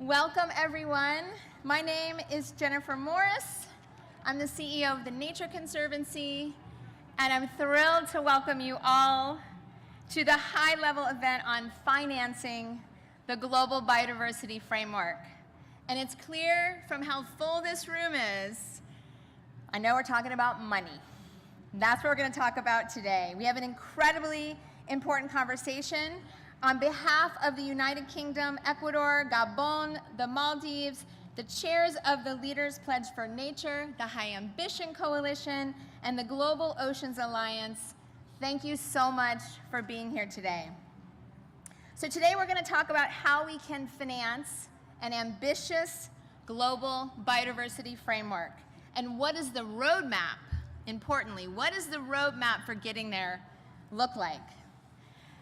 Welcome, everyone. My name is Jennifer Morris. I'm the CEO of the Nature Conservancy, and I'm thrilled to welcome you all to the high-level event on financing the Global Biodiversity Framework. And it's clear from how full this room is, I know we're talking about money. That's what we're going to talk about today. We have an incredibly important conversation on behalf of the United Kingdom, Ecuador, Gabon, the Maldives, the chairs of the Leaders Pledge for Nature, the High Ambition Coalition, and the Global Oceans Alliance. Thank you so much for being here today. So today we're going to talk about how we can finance an ambitious global biodiversity framework. And what is the roadmap, importantly, what does the roadmap for getting there look like?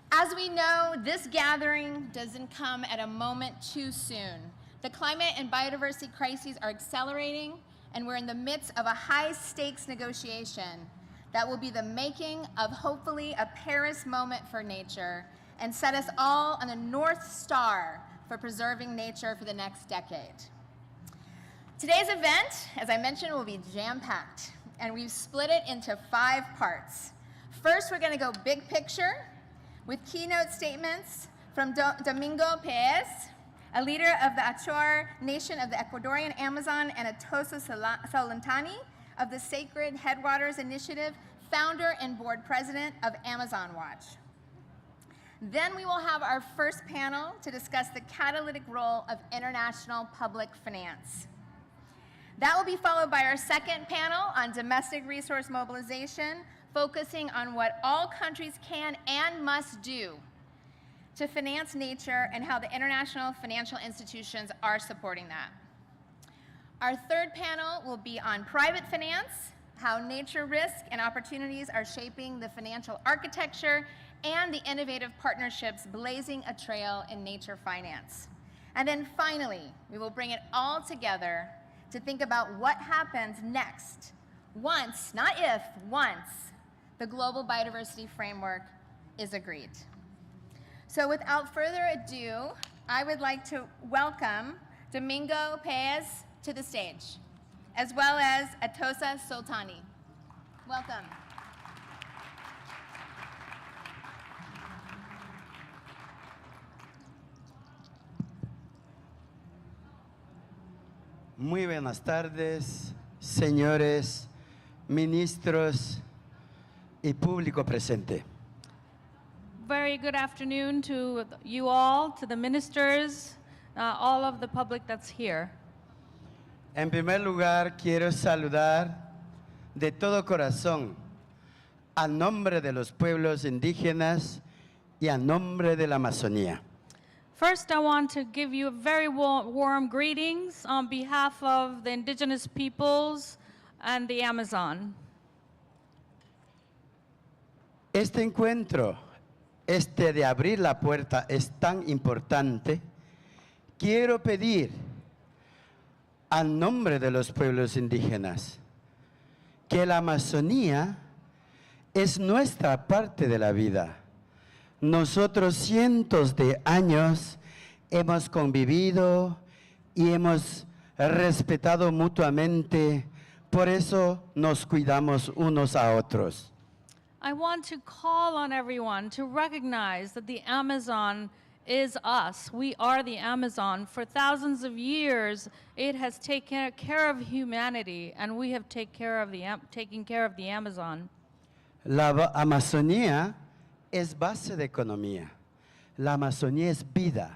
As we know, this gathering doesn't come at a moment too soon. The climate and biodiversity crises are accelerating, and we're in the midst of a high-stakes negotiation that will be the making of, hopefully, a Paris moment for nature and set us all on a North Star for preserving nature for the next decade. Today's event, as I mentioned, will be jam-packed, and we've split it into 5 parts. First, we're going to go big picture, with keynote statements from Domingo Pérez, a leader of the Achor Nation of the Ecuadorian Amazon, and Atosa Solantani of the Sacred Headwaters Initiative, founder and board president of Amazon Watch. Then we will have our first panel to discuss the catalytic role of international public finance. That will be followed by our second panel on domestic resource mobilization, focusing on what all countries can and must do to finance nature and how the international financial institutions are supporting that. Our third panel will be on private finance, how nature risk and opportunities are shaping the financial architecture, and the innovative partnerships blazing a trail in nature finance. And then finally, we will bring it all together to think about what happens next, once, not if, once, the Global Biodiversity Framework is agreed. So without further ado, I would like to welcome Domingo Pérez to the stage, as well as Atosa Solantani. Welcome. Muy buenas tardes, señores ministros y público presente. Very good afternoon to you all, to the ministers, all of the public that's here. En primer lugar, quiero saludar de todo corazón a nombre de los pueblos indígenas y a nombre de la Amazonía. First, I want to give you very warm greetings on behalf of the indigenous peoples and the Amazon. Este encuentro, de abrir la puerta, es tan importante. Quiero pedir, a nombre de los pueblos indígenas, que la Amazonía es nuestra parte de la vida. Nosotros cientos de años hemos convivido y hemos respetado mutuamente, por eso nos cuidamos unos a otros. I want to call on everyone to recognize that the Amazon is us. We are the Amazon. For thousands of years, it has taken care of humanity, and we have taken care of the Amazon. La Amazonía es base de economía. La Amazonía es vida.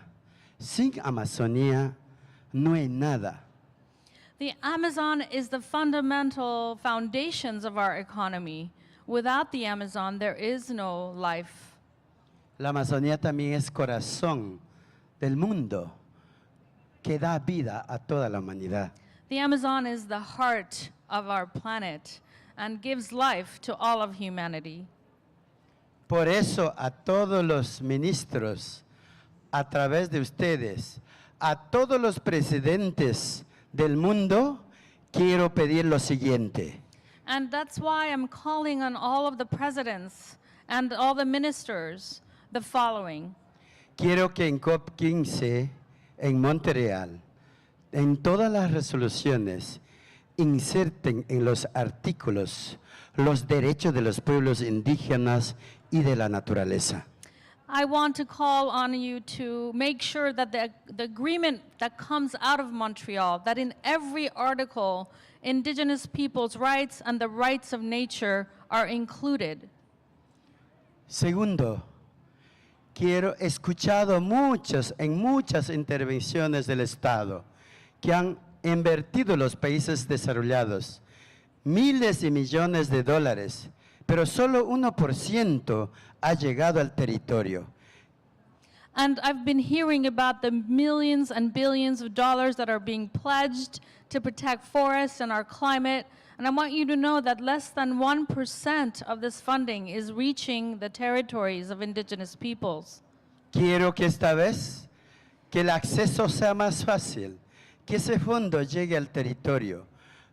Sin Amazonía no hay nada. The Amazon is the fundamental foundations of our economy. Without the Amazon, there is no life. La Amazonía también es corazón del mundo que da vida a toda la humanidad. The Amazon is the heart of our planet and gives life to all of humanity. Por eso a todos los ministros, a través de ustedes, a todos los presidentes del mundo, quiero pedir lo siguiente. And that's why I'm calling on all of the presidents and all the ministers the following. Quiero que en COP15 en Montreal, en todas las resoluciones, inserten en los artículos los derechos de los pueblos indígenas y de la naturaleza. I want to call on you to make sure that the agreement that comes out of Montreal, that in every article, Indigenous peoples' rights and the rights of nature are included. Segundo, he escuchado en muchas intervenciones del Estado que han invertido los países desarrollados miles y millones de dólares, pero solo 1% ha llegado al territorio. And I've been hearing about the millions and billions of dollars that are being pledged to protect forests and our climate. And I want you to know that less than 1% of this funding is reaching the territories of indigenous peoples. Quiero que esta vez que el acceso sea más fácil, que ese fondo llegue al territorio,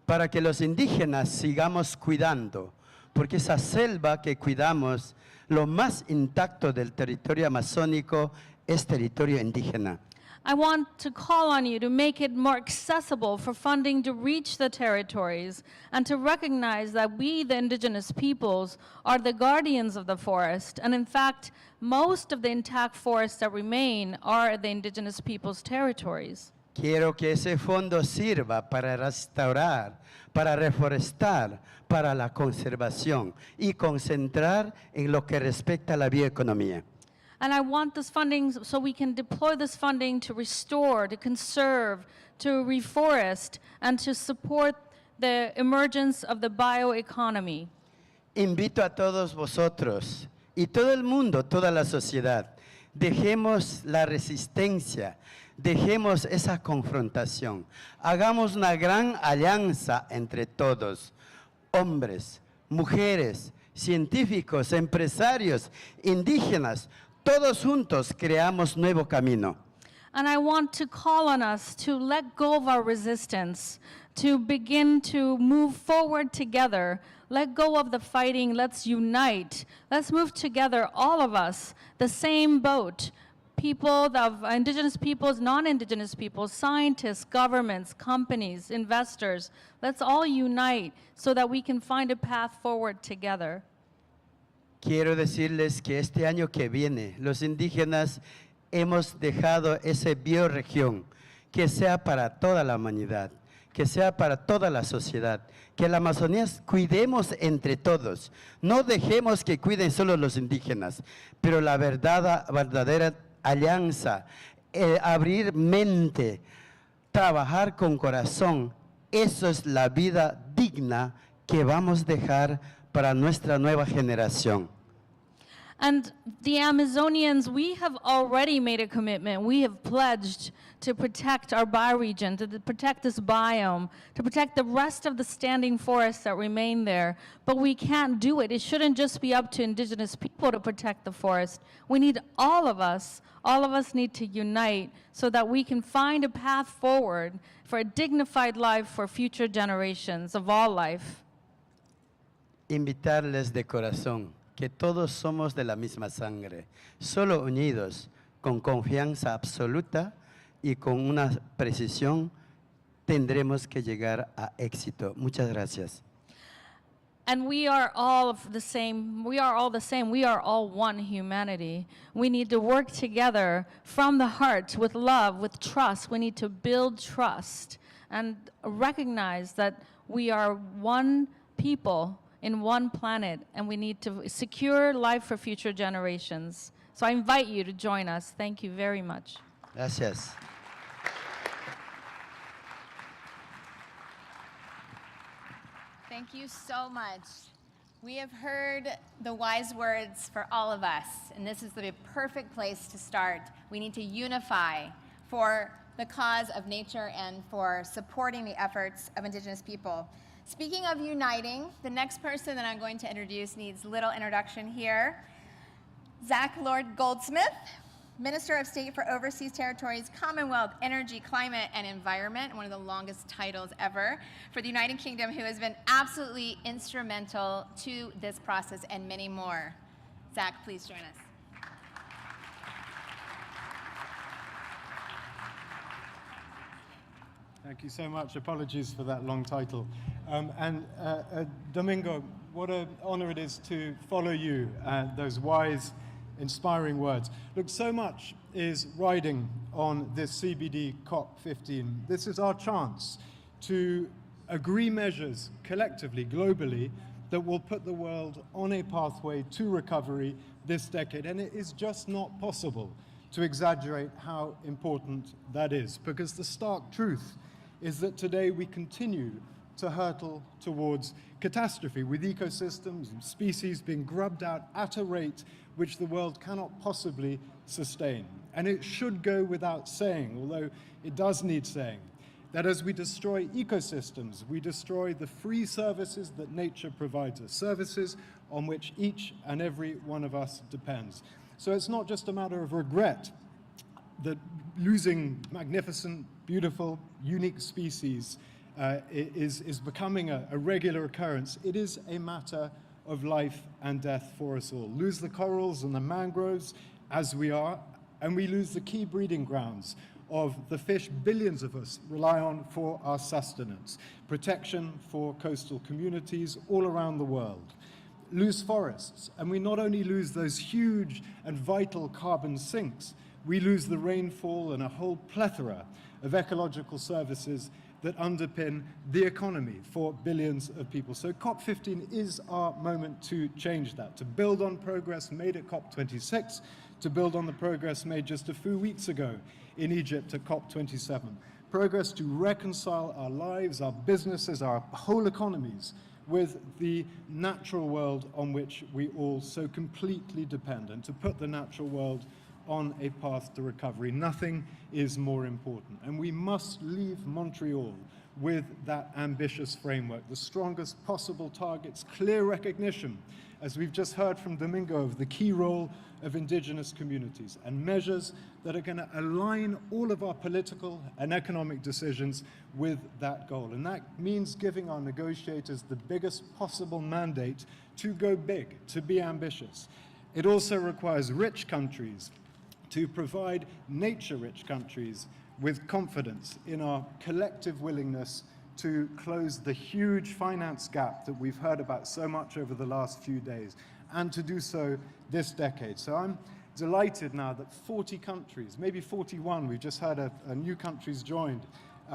para que los indígenas sigamos cuidando, porque esa selva que cuidamos, lo más intacto del territorio amazónico es territorio indígena. I want to call on you to make it more accessible for funding to reach the territories and to recognize that we, the indigenous peoples, are the guardians of the forest. And in fact, most of the intact forests that remain are the indigenous peoples' territories. Quiero que ese fondo sirva para restaurar, para reforestar, para la conservación y concentrar en lo que respecta a la bioeconomía. And I want this funding so we can deploy this funding to restore, to conserve, to reforest, and to support the emergence of the bioeconomy. Invito a todos vosotros y todo el mundo, toda la sociedad, dejemos la resistencia, dejemos esa confrontación, hagamos una gran alianza entre todos, hombres, mujeres, científicos, empresarios, indígenas, todos juntos creamos nuevo camino. And I want to call on us to let go of our resistance, to begin to move forward together. Let go of the fighting, let's unite. Let's move together, all of us, the same boat. People of indigenous peoples, non-indigenous peoples, scientists, governments, companies, investors. Let's all unite so that we can find a path forward together. Quiero decirles que este año que viene, los indígenas hemos dejado esa bioregión que sea para toda la humanidad, que sea para toda la sociedad, que la Amazonía cuidemos entre todos. No dejemos que cuiden solo los indígenas, pero la verdadera alianza, abrir mente, trabajar con corazón, eso es la vida digna que vamos a dejar para nuestra nueva generación. And the Amazonians, we have already made a commitment. We have pledged to protect our bioregion, to protect this biome, to protect the rest of the standing forests that remain there. But we can't do it. It shouldn't just be up to indigenous people to protect the forest. We need all of us need to unite so that we can find a path forward for a dignified life for future generations of all life. Invitarles de corazón que todos somos de la misma sangre, solo unidos, con confianza absoluta y con una precisión, tendremos que llegar a éxito. Muchas gracias. And we are all the same. We are all the same. We are all one humanity. We need to work together from the heart with love, with trust. We need to build trust and recognize that we are one people in one planet, and we need to secure life for future generations. So I invite you to join us. Thank you very much. Gracias. Thank you so much. We have heard the wise words for all of us, and this is the perfect place to start. We need to unify for the cause of nature and for supporting the efforts of Indigenous people. Speaking of uniting, the next person that I'm going to introduce needs little introduction here. Zach Lord Goldsmith, Minister of State for Overseas Territories, Commonwealth, Energy, Climate, and Environment, one of the longest titles ever for the United Kingdom, who has been absolutely instrumental to this process and many more. Zach, please join us. Thank you so much. Apologies for that long title. Domingo, what an honor it is to follow you and those wise, inspiring words. Look, so much is riding on this CBD COP15. This is our chance to agree measures collectively, globally, that will put the world on a pathway to recovery this decade. And it is just not possible to exaggerate how important that is, because the stark truth is that today we continue to hurtle towards catastrophe, with ecosystems and species being grubbed out at a rate which the world cannot possibly sustain. And it should go without saying, although it does need saying, that as we destroy ecosystems, we destroy the free services that nature provides us, services on which each and every one of us depends. So it's not just a matter of regret that losing magnificent, beautiful, unique species is becoming a regular occurrence. It is a matter of life and death for us all. Lose the corals and the mangroves as we are, and we lose the key breeding grounds of the fish billions of us rely on for our sustenance, protection for coastal communities all around the world. Lose forests, and we not only lose those huge and vital carbon sinks, we lose the rainfall and a whole plethora of ecological services that underpin the economy for billions of people. So COP15 is our moment to change that, to build on progress made at COP26, to build on the progress made just a few weeks ago in Egypt at COP27. Progress to reconcile our lives, our businesses, our whole economies with the natural world on which we all so completely depend, and to put the natural world on a path to recovery. Nothing is more important. And we must leave Montreal with that ambitious framework, the strongest possible targets, clear recognition, as we've just heard from Domingo, of the key role of indigenous communities, and measures that are going to align all of our political and economic decisions with that goal. And that means giving our negotiators the biggest possible mandate to go big, to be ambitious. It also requires rich countries to provide nature-rich countries with confidence in our collective willingness to close the huge finance gap that we've heard about so much over the last few days, and to do so this decade. So I'm delighted now that 40 countries, maybe 41, we've just had a new countries joined,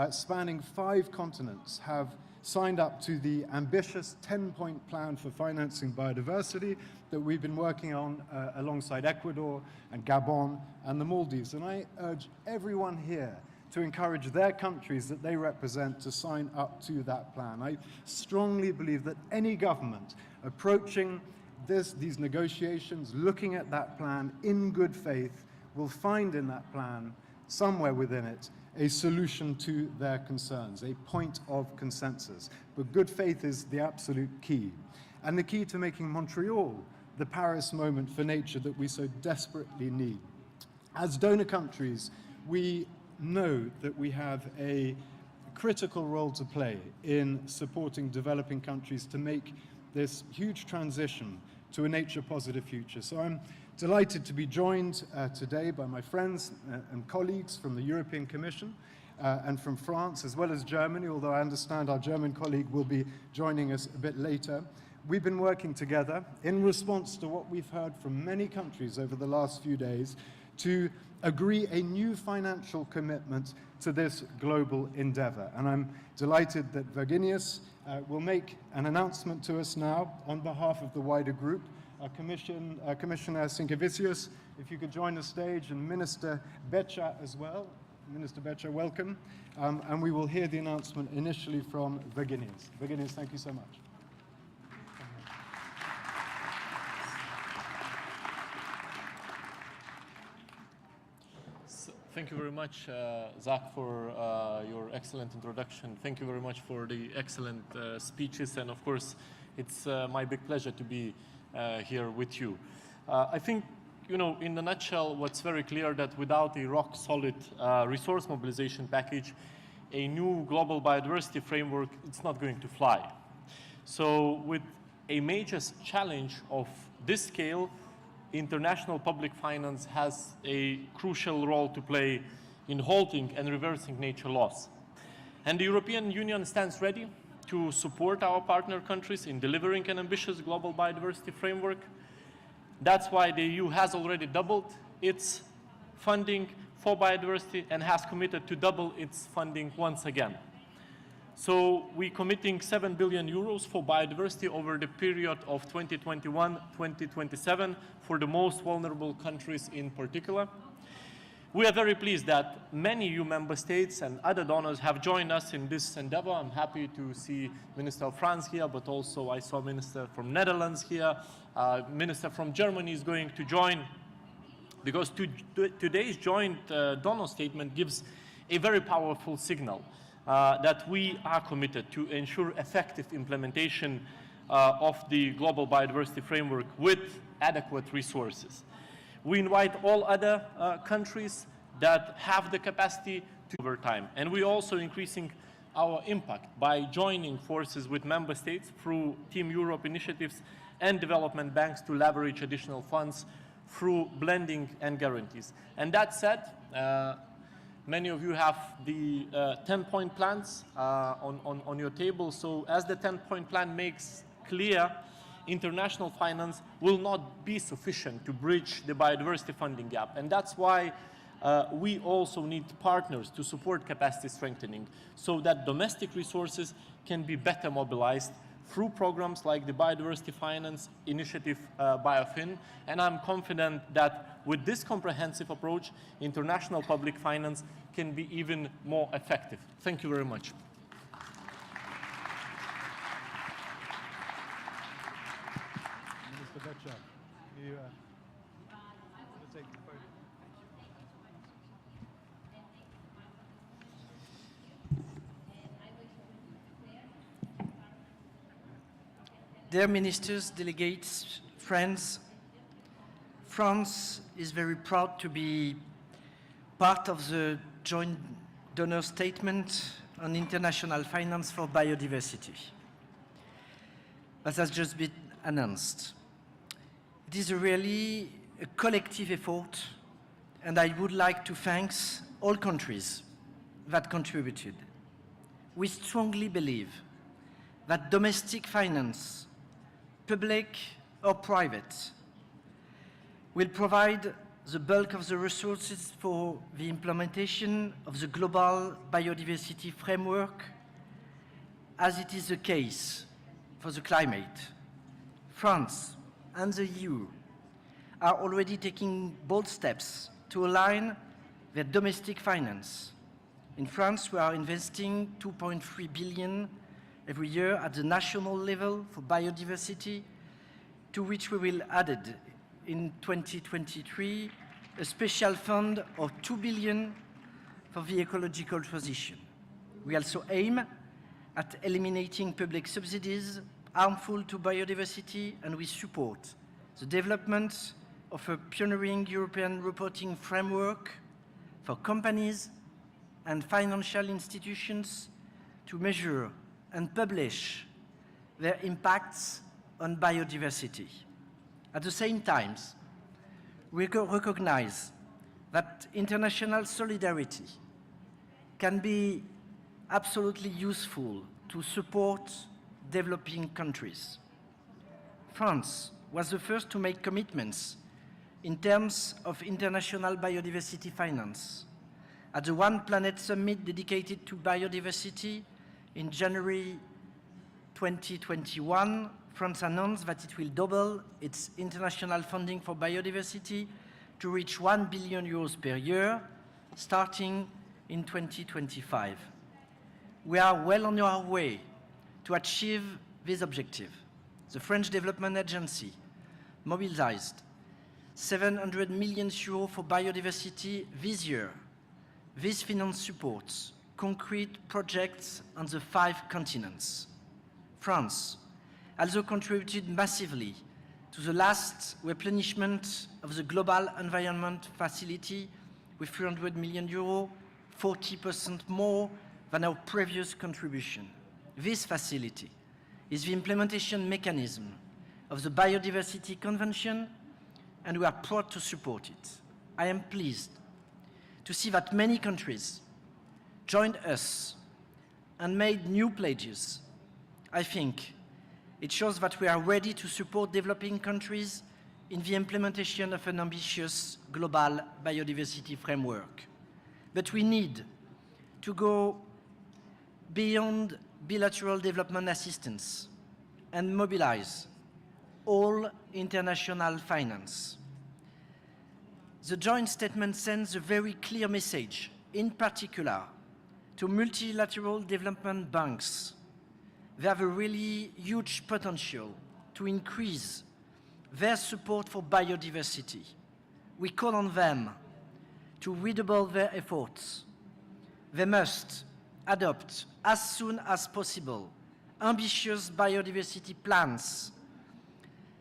spanning 5 continents, have signed up to the ambitious 10-point plan for financing biodiversity that we've been working on alongside Ecuador and Gabon and the Maldives. And I urge everyone here to encourage their countries that they represent to sign up to that plan. I strongly believe that any government approaching these negotiations, looking at that plan in good faith, will find in that plan, somewhere within it, a solution to their concerns, a point of consensus. But good faith is the absolute key, and the key to making Montreal the Paris moment for nature that we so desperately need. As donor countries, we know that we have a critical role to play in supporting developing countries to make this huge transition to a nature-positive future. So I'm delighted to be joined today by my friends and colleagues from the European Commission and from France, as well as Germany, although I understand our German colleague will be joining us a bit later. We've been working together in response to what we've heard from many countries over the last few days to agree a new financial commitment to this global endeavor. And I'm delighted that Virginius will make an announcement to us now on behalf of the wider group. Commissioner Sinkevicius, if you could join the stage, and Minister Becha as well. Minister Becha, welcome. And we will hear the announcement initially from Virginius. Virginius, thank you so much. Thank you very much, Zach, for your excellent introduction. Thank you very much for the excellent speeches. And of course, it's my big pleasure to be here with you. I think, in a nutshell, what's very clear that without a rock-solid resource mobilization package, a new global biodiversity framework, it's not going to fly. So with a major challenge of this scale, international public finance has a crucial role to play in halting and reversing nature loss. And the European Union stands ready to support our partner countries in delivering an ambitious global biodiversity framework. That's why the EU has already doubled its funding for biodiversity and has committed to double its funding once again. So we're committing 7 billion euros for biodiversity over the period of 2021-2027 for the most vulnerable countries in particular. We are very pleased that many EU member states and other donors have joined us in this endeavor. I'm happy to see Minister of France here, but also I saw Minister from Netherlands here. Minister from Germany is going to join, because today's joint donor statement gives a very powerful signal that we are committed to ensure effective implementation of the Global Biodiversity Framework with adequate resources. We invite all other countries that have the capacity to over time. And we're also increasing our impact by joining forces with member states through Team Europe initiatives and development banks to leverage additional funds through blending and guarantees. And that said, many of you have the 10-point plans on your table. So as the 10-point plan makes clear, international finance will not be sufficient to bridge the biodiversity funding gap. And that's why we also need partners to support capacity strengthening so that domestic resources can be better mobilized through programs like the Biodiversity Finance Initiative BioFin. And I'm confident that with this comprehensive approach, international public finance can be even more effective. Thank you very much. Minister Becher, you take the photo. Dear ministers, delegates, friends, France is very proud to be part of the joint donor statement on international finance for biodiversity, as has just been announced. It is really a collective effort, and I would like to thank all countries that contributed. We strongly believe that domestic finance, public or private, will provide the bulk of the resources for the implementation of the Global Biodiversity Framework, as it is the case for the climate. France and the EU are already taking bold steps to align their domestic finance. In France, we are investing 2.3 billion every year at the national level for biodiversity, to which we will add in 2023 a special fund of 2 billion for the ecological transition. We also aim at eliminating public subsidies harmful to biodiversity, and we support the development of a pioneering European reporting framework for companies and financial institutions to measure and publish their impacts on biodiversity. At the same time, we recognize that international solidarity can be absolutely useful to support developing countries. France was the first to make commitments in terms of international biodiversity finance. At the One Planet Summit dedicated to biodiversity in January 2021, France announced that it will double its international funding for biodiversity to reach 1 billion euros per year, starting in 2025. We are well on our way to achieve this objective. The French Development Agency mobilized 700 million euros for biodiversity this year. This finance supports concrete projects on the 5 continents. France also contributed massively to the last replenishment of the Global Environment Facility with 300 million euros, 40% more than our previous contribution. This facility is the implementation mechanism of the Biodiversity Convention, and we are proud to support it. I am pleased to see that many countries joined us and made new pledges. I think it shows that we are ready to support developing countries in the implementation of an ambitious global biodiversity framework. But we need to go beyond bilateral development assistance and mobilize all international finance. The joint statement sends a very clear message, in particular to multilateral development banks. They have a really huge potential to increase their support for biodiversity. We call on them to redouble their efforts. They must adopt, as soon as possible, ambitious biodiversity plans,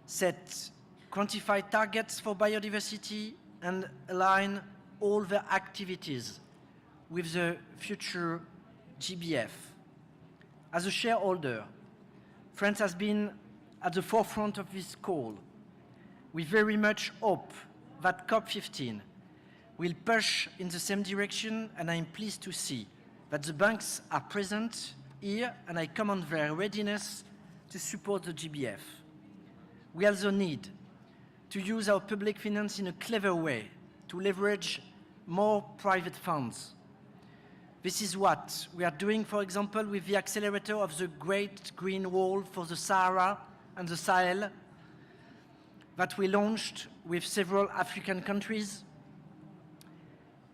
set quantified targets for biodiversity, and align all their activities with the future GBF. As a shareholder, France has been at the forefront of this call. We very much hope that COP15 will push in the same direction, and I'm pleased to see that the banks are present here, and I commend their readiness to support the GBF. We also need to use our public finance in a clever way to leverage more private funds. This is what we are doing, for example, with the accelerator of the Great Green Wall for the Sahara and the Sahel that we launched with several African countries.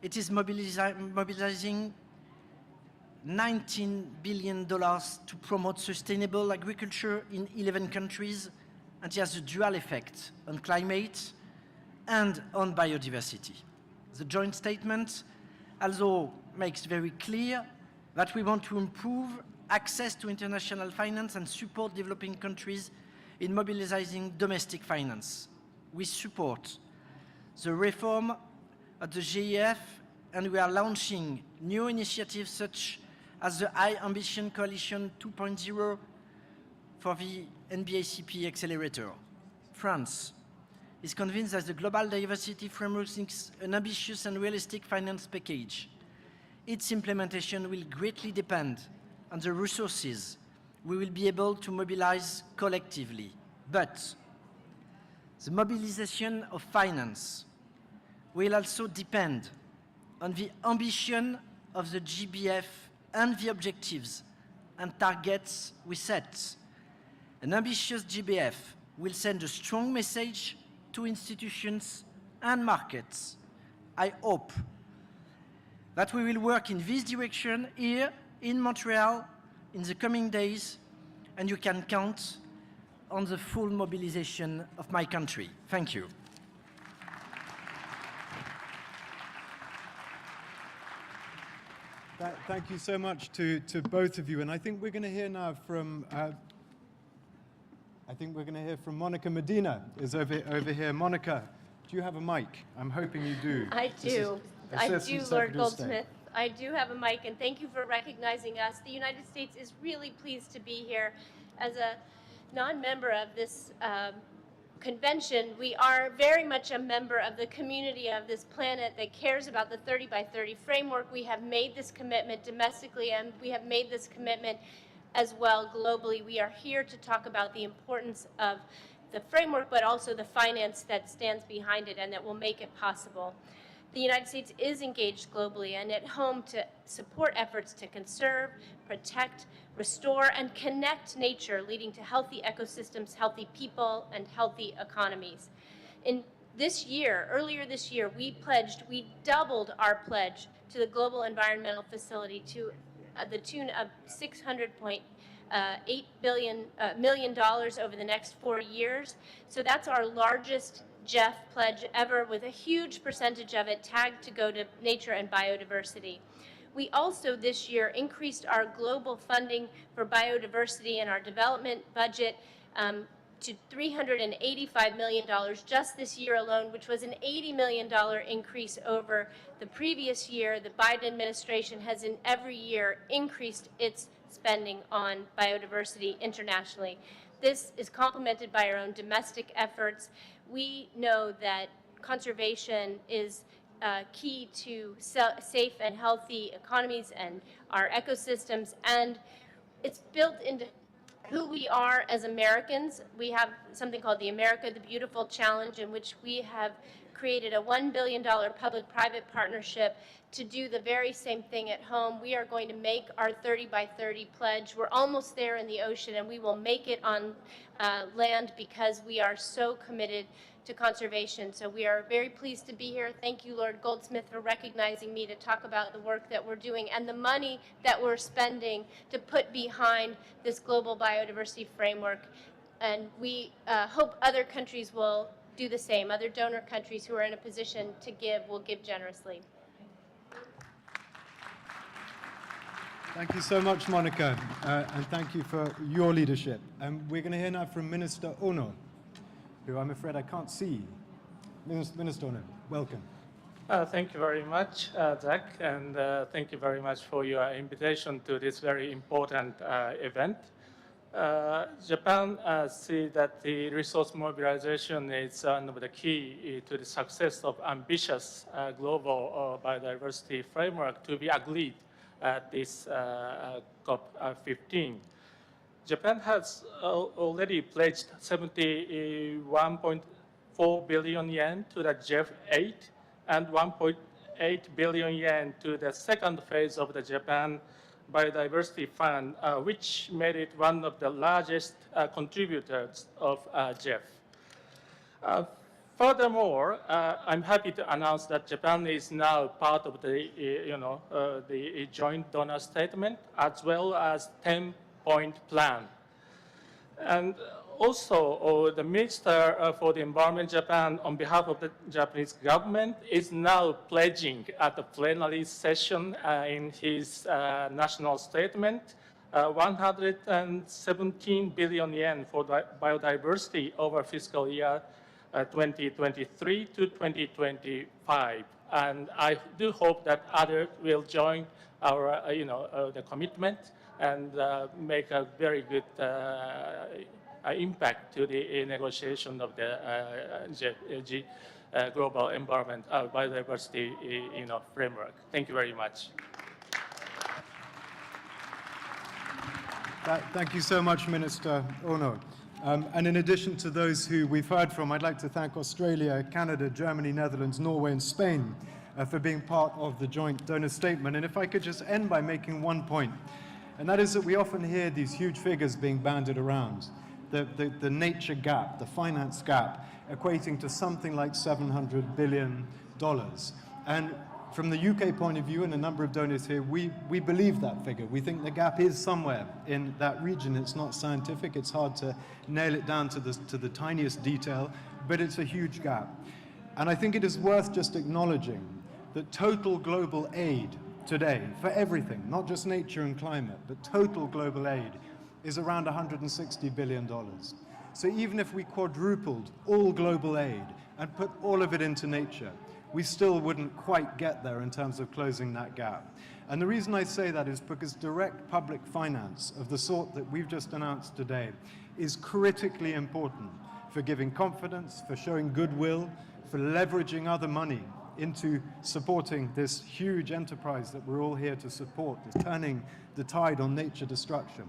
It is mobilizing $19 billion to promote sustainable agriculture in 11 countries, and it has a dual effect on climate and on biodiversity. The joint statement also makes very clear that we want to improve access to international finance and support developing countries in mobilizing domestic finance. We support the reform of the GEF, and we are launching new initiatives such as the High Ambition Coalition 2.0 for the NBACP accelerator. France is convinced that the Global Biodiversity Framework seeks an ambitious and realistic finance package. Its implementation will greatly depend on the resources we will be able to mobilize collectively. But the mobilization of finance will also depend on the ambition of the GBF and the objectives and targets we set. An ambitious GBF will send a strong message to institutions and markets. I hope that we will work in this direction here in Montreal in the coming days, and you can count on the full mobilization of my country. Thank you. Thank you so much to both of you. And I think we're going to hear now from Monica Medina is over here. Monica, do you have a mic? I'm hoping you do. I do. I do, Assistant Lord Secretary of Goldsmith. I do have a mic, and thank you for recognizing us. The United States is really pleased to be here. As a non-member of this convention, we are very much a member of the community of this planet that cares about the 30 by 30 framework. We have made this commitment domestically, and we have made this commitment as well globally. We are here to talk about the importance of the framework, but also the finance that stands behind it and that will make it possible. The United States is engaged globally and at home to support efforts to conserve, protect, restore, and connect nature, leading to healthy ecosystems, healthy people, and healthy economies. Earlier this year, we doubled our pledge to the Global Environmental Facility to the tune of $600.8 million over the next 4 years. So that's our largest GEF pledge ever, with a huge percentage of it tagged to go to nature and biodiversity. We also this year increased our global funding for biodiversity in our development budget to $385 million just this year alone, which was an $80 million increase over the previous year. The Biden administration has in every year increased its spending on biodiversity internationally. This is complemented by our own domestic efforts. We know that conservation is key to safe and healthy economies and our ecosystems, and it's built into who we are as Americans. We have something called the America the Beautiful Challenge, in which we have created a $1 billion public-private partnership to do the very same thing at home. We are going to make our 30 by 30 pledge. We're almost there in the ocean, and we will make it on land because we are so committed to conservation. So we are very pleased to be here. Thank you, Lord Goldsmith, for recognizing me to talk about the work that we're doing and the money that we're spending to put behind this Global Biodiversity Framework. And we hope other countries will do the same. Other donor countries who are in a position to give will give generously. Thank you so much, Monica, and thank you for your leadership. We're going to hear now from Minister Ono, who I'm afraid I can't see. Minister Ono, welcome. Thank you very much, Zach, and thank you very much for your invitation to this very important event. Japan sees that the resource mobilization is one of the key to the success of ambitious global biodiversity framework to be agreed at this COP15. Japan has already pledged 71.4 billion yen to the GEF-8 and 1.8 billion yen to the second phase of the Japan Biodiversity Fund, which made it one of the largest contributors of GEF. Furthermore, I'm happy to announce that Japan is now part of the, the joint donor statement as well as 10-point plan. And also, the Minister for the Environment Japan, on behalf of the Japanese government, is now pledging at the plenary session in his national statement 117 billion yen for biodiversity over fiscal year 2023 to 2025. And I do hope that others will join our, the commitment and make a very good impact to the negotiation of the Global Environment Biodiversity framework. Thank you very much. Thank you so much, Minister Ono. And in addition to those who we've heard from, I'd like to thank Australia, Canada, Germany, Netherlands, Norway, and Spain for being part of the joint donor statement. And if I could just end by making one point, and that is that we often hear these huge figures being bandied around. The nature gap, the finance gap, equating to something like $700 billion. And from the UK point of view, and a number of donors here, we believe that figure. We think the gap is somewhere in that region. It's not scientific. It's hard to nail it down to the tiniest detail, but it's a huge gap. And I think it is worth just acknowledging that total global aid today, for everything, not just nature and climate, but total global aid, is around $160 billion. So even if we quadrupled all global aid and put all of it into nature, we still wouldn't quite get there in terms of closing that gap. And the reason I say that is because direct public finance of the sort that we've just announced today is critically important for giving confidence, for showing goodwill, for leveraging other money into supporting this huge enterprise that we're all here to support, is turning the tide on nature destruction.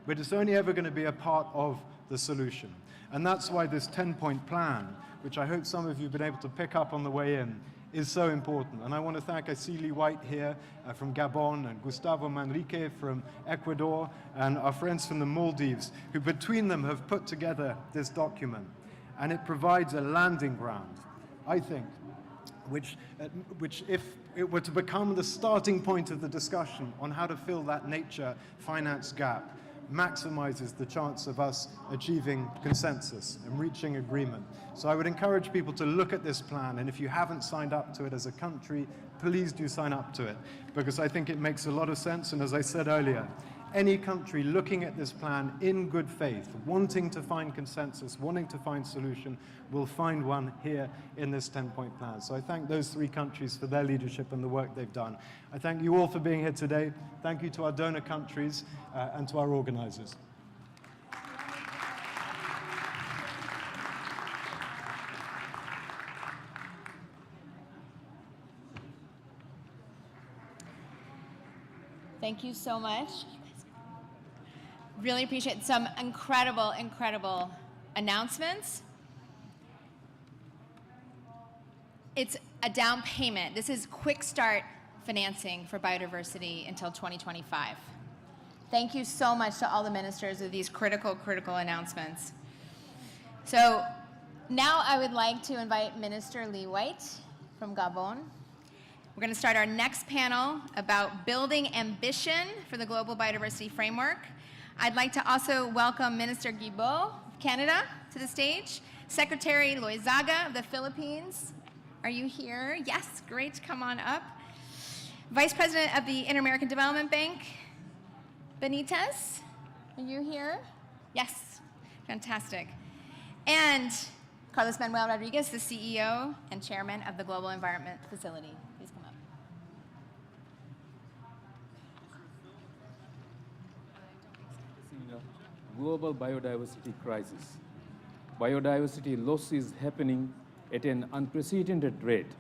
But it's only ever going to be a part of the solution. And that's why this 10-point plan, which I hope some of you have been able to pick up on the way in, is so important. And I want to thank Asili White here from Gabon, and Gustavo Manrique from Ecuador, and our friends from the Maldives, who between them have put together this document. And it provides a landing ground, I think, which if it were to become the starting point of the discussion on how to fill that nature finance gap, maximizes the chance of us achieving consensus and reaching agreement. So I would encourage people to look at this plan, and if you haven't signed up to it as a country, please do sign up to it, because I think it makes a lot of sense. And as I said earlier, any country looking at this plan in good faith, wanting to find consensus, wanting to find solution, will find one here in this 10-point plan. So I thank those three countries for their leadership and the work they've done. I thank you all for being here today. Thank you to our donor countries and to our organizers. Thank you so much. Really appreciate some incredible, incredible announcements. It's a down payment. This is quick start financing for biodiversity until 2025. Thank you so much to all the ministers of these critical, critical announcements. So now I would like to invite Minister Lee White from Gabon. We're going to start our next panel about building ambition for the Global Biodiversity Framework. I'd like to also welcome Minister Guibault of Canada to the stage, Secretary Loizaga of the Philippines. Are you here? Yes, great, come on up. Vice President of the Inter-American Development Bank, Benitez, are you here? Yes, fantastic. And Carlos Manuel Rodriguez, the CEO and Chairman of the Global Environment Facility. Please come up. Global biodiversity crisis. Biodiversity loss is happening at an unprecedented rate.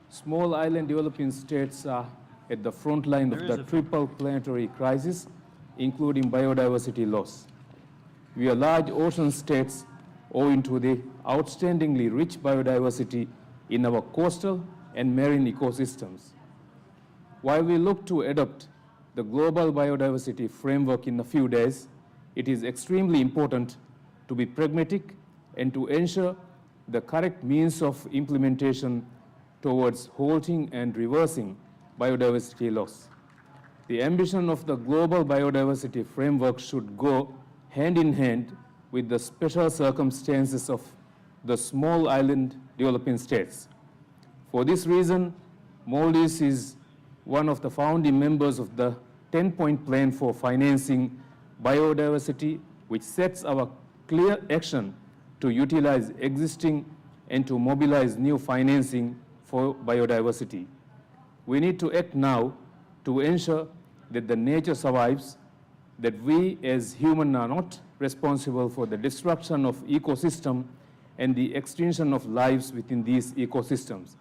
Small island developing states are at the front line of the triple planetary crisis, including biodiversity loss. We are large ocean states owing to the outstandingly rich biodiversity in our coastal and marine ecosystems. While we look to adopt the Global Biodiversity Framework in a few days, it is extremely important to be pragmatic and to ensure the correct means of implementation towards halting and reversing biodiversity loss. The ambition of the Global Biodiversity Framework should go hand in hand with the special circumstances of the small island developing states. For this reason, Maldives is one of the founding members of the 10-point plan for financing biodiversity, which sets our clear action to utilize existing and to mobilize new financing for biodiversity. We need to act now to ensure that the nature survives, that we as humans are not responsible for the destruction of ecosystem and the extinction of lives within these ecosystems.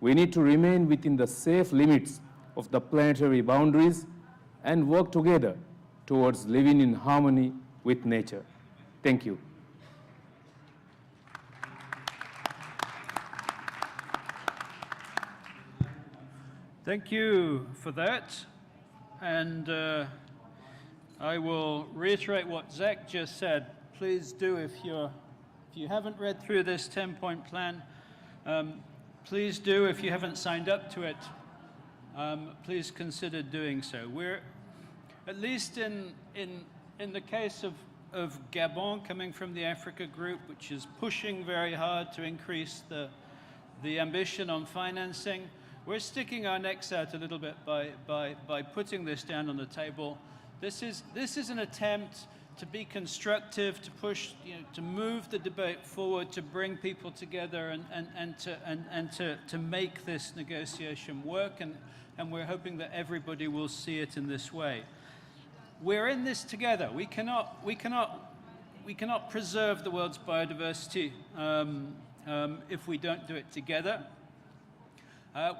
We need to remain within the safe limits of the planetary boundaries and work together towards living in harmony with nature. Thank you. Thank you for that. And I will reiterate what Zach just said. Please do, if you haven't read through this 10-point plan, please do, if you haven't signed up to it, please consider doing so. We're, at least in the case of Gabon, coming from the Africa Group, which is pushing very hard to increase the ambition on financing, we're sticking our necks out a little bit by putting this down on the table. This is an attempt to be constructive, to push, to move the debate forward, to bring people together and to make this negotiation work. And we're hoping that everybody will see it in this way. We're in this together. We cannot preserve the world's biodiversity if we don't do it together.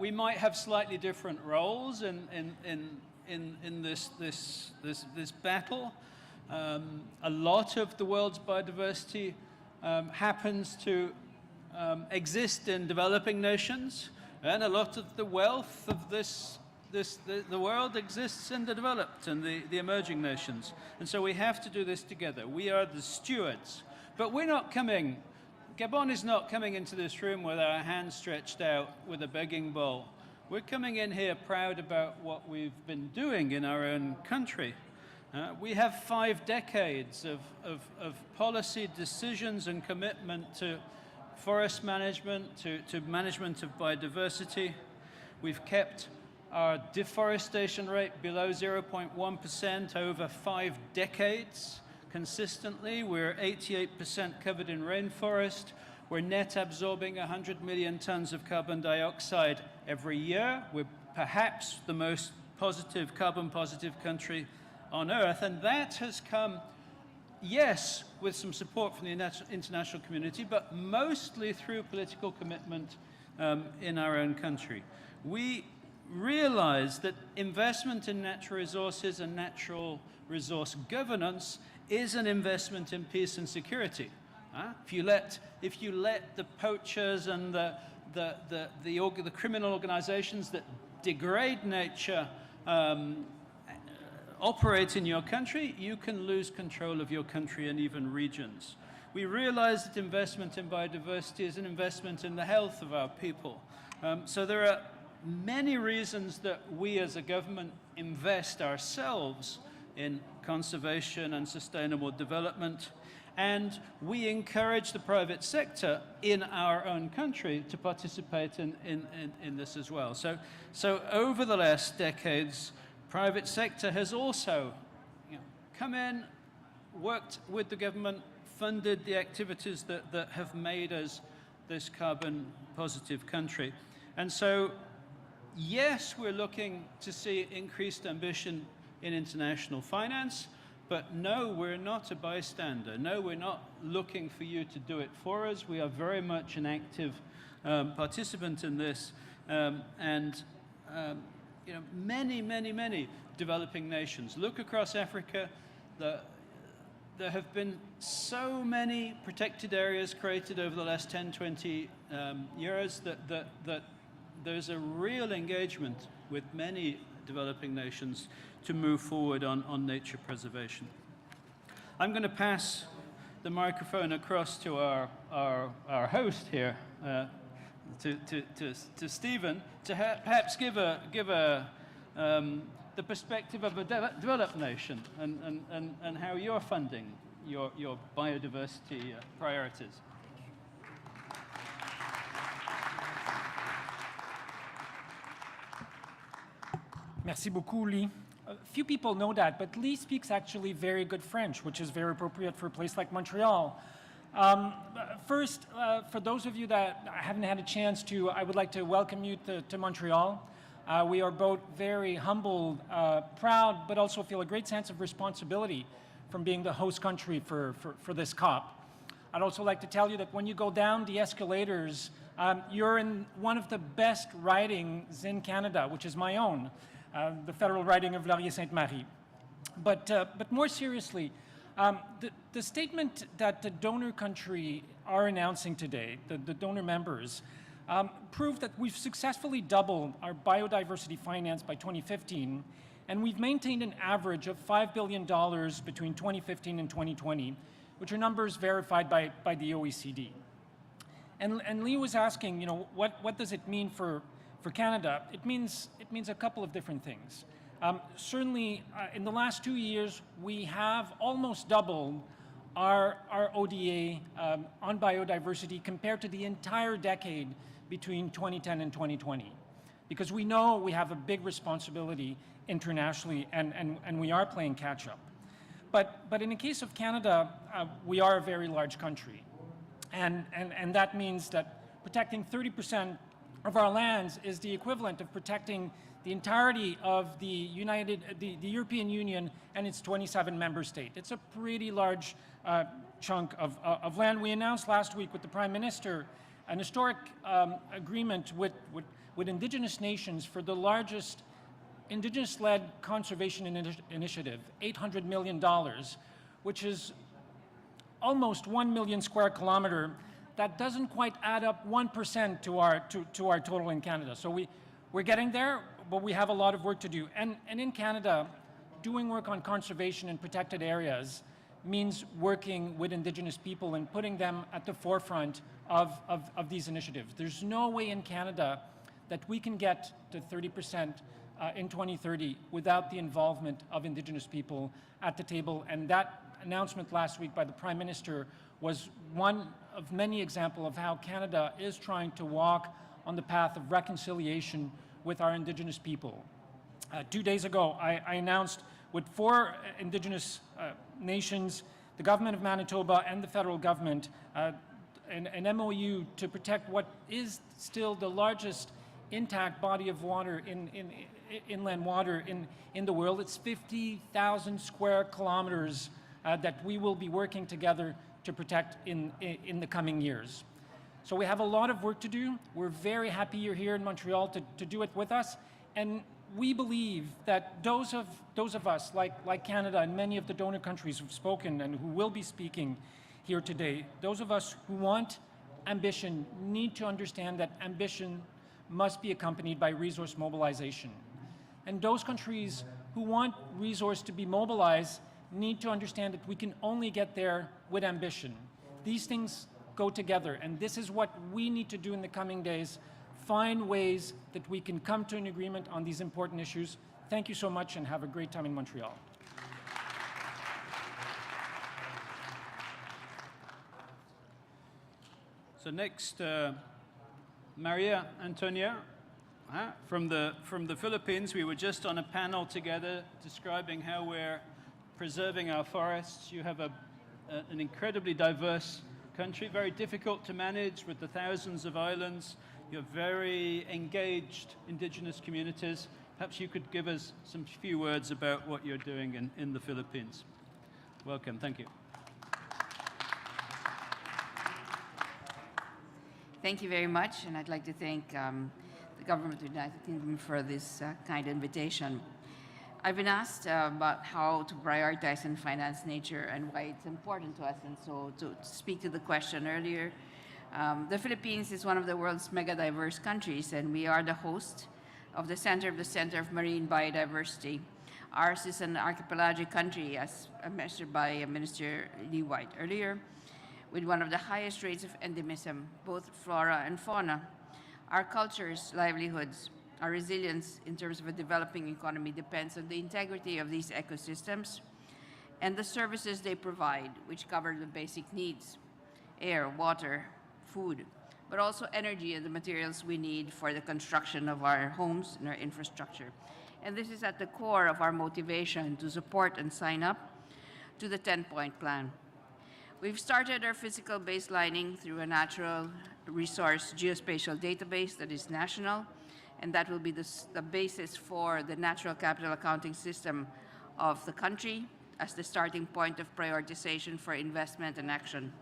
We might have slightly different roles in this battle. A lot of the world's biodiversity happens to exist in developing nations, and a lot of the wealth of the world exists in the developed and the emerging nations. And so we have to do this together. We are the stewards. But we're not coming, Gabon is not coming into this room with our hands stretched out with a begging bowl. We're coming in here proud about what we've been doing in our own country. We have 5 decades of policy decisions and commitment to forest management, to management of biodiversity. We've kept our deforestation rate below 0.1% over 5 decades consistently. We're 88% covered in rainforest. We're net absorbing 100 million tons of carbon dioxide every year. We're perhaps the most positive, carbon positive country on Earth. And that has come, yes, with some support from the international community, but mostly through political commitment in our own country. We realize that investment in natural resources and natural resource governance is an investment in peace and security. If you let the poachers and the criminal organizations that degrade nature operate in your country, you can lose control of your country and even regions. We realize that investment in biodiversity is an investment in the health of our people. So there are many reasons that we as a government invest ourselves in conservation and sustainable development, and we encourage the private sector in our own country to participate in this as well. So over the last decades, private sector has also come in, worked with the government, funded the activities that have made us this carbon positive country. And so, yes, we're looking to see increased ambition in international finance, but no, we're not a bystander. No, we're not looking for you to do it for us. We are very much an active participant in this. Many developing nations. Look across Africa. There have been so many protected areas created over the last 10, 20 years that there's a real engagement with many developing nations to move forward on nature preservation. I'm going to pass the microphone across to our host here, to Stephen, to perhaps give the perspective of a developed nation and how you're funding your biodiversity priorities. Merci beaucoup, Lee. Few people know that, but Lee speaks actually very good French, which is very appropriate for a place like Montreal. First, for those of you that haven't had a chance to, I would like to welcome you to Montreal. We are both very humbled, proud, but also feel a great sense of responsibility from being the host country for this COP. I'd also like to tell you that when you go down the escalators, you're in one of the best ridings in Canada, which is my own, the federal riding of Laurier-Sainte-Marie. But more seriously, the statement that the donor country are announcing today, the donor members, prove that we've successfully doubled our biodiversity finance by 2015, and we've maintained an average of $5 billion between 2015 and 2020, which are numbers verified by the OECD. And Lee was asking, what does it mean for Canada? It means a couple of different things. Certainly, in the last 2 years, we have almost doubled our ODA on biodiversity compared to the entire decade between 2010 and 2020. Because we know we have a big responsibility internationally, and we are playing catch-up. But in the case of Canada, we are a very large country. And that means that protecting 30% of our lands is the equivalent of protecting the entirety of the European Union and its 27 member states. It's a pretty large chunk of land. We announced last week with the Prime Minister an historic agreement with Indigenous nations for the largest Indigenous-led conservation initiative, $800 million, which is almost 1 million square kilometer. That doesn't quite add up 1% to our total in Canada. So we're getting there, but we have a lot of work to do. And in Canada, doing work on conservation in protected areas means working with Indigenous people and putting them at the forefront of these initiatives. There's no way in Canada that we can get to 30% in 2030 without the involvement of Indigenous people at the table. And that announcement last week by the Prime Minister was one of many examples of how Canada is trying to walk on the path of reconciliation with our Indigenous people. 2 days ago, I announced with 4 Indigenous nations, the government of Manitoba and the federal government, an MOU to protect what is still the largest intact body of water inland water in the world. It's 50,000 square kilometers that we will be working together to protect in the coming years. So we have a lot of work to do. We're very happy you're here in Montreal to do it with us. And we believe that those of us, like Canada and many of the donor countries who've spoken and who will be speaking here today, those of us who want ambition need to understand that ambition must be accompanied by resource mobilization. And those countries who want resource to be mobilized need to understand that we can only get there with ambition. These things go together, and this is what we need to do in the coming days, find ways that we can come to an agreement on these important issues. Thank you so much, and have a great time in Montreal. So next, Maria Antonia from the Philippines. We were just on a panel together describing how we're preserving our forests. You have an incredibly diverse country, very difficult to manage with the thousands of islands. You have very engaged indigenous communities. Perhaps you could give us some few words about what you're doing in the Philippines. Welcome, thank you. Thank you very much, and I'd like to thank the government of the United Kingdom for this kind invitation. I've been asked about how to prioritize and finance nature and why it's important to us, and so to speak to the question earlier, the Philippines is one of the world's mega diverse countries, and we are the host of the Center of Marine Biodiversity. Ours is an archipelagic country, as mentioned by Minister Lee White earlier, with one of the highest rates of endemism, both flora and fauna. Our cultures, livelihoods, our resilience in terms of a developing economy depends on the integrity of these ecosystems and the services they provide, which cover the basic needs: air, water, food, but also energy and the materials we need for the construction of our homes and our infrastructure. And this is at the core of our motivation to support and sign up to the 10-point plan. We've started our physical baselining through a natural resource geospatial database that is national, and that will be the basis for the natural capital accounting system of the country as the starting point of prioritization for investment and action.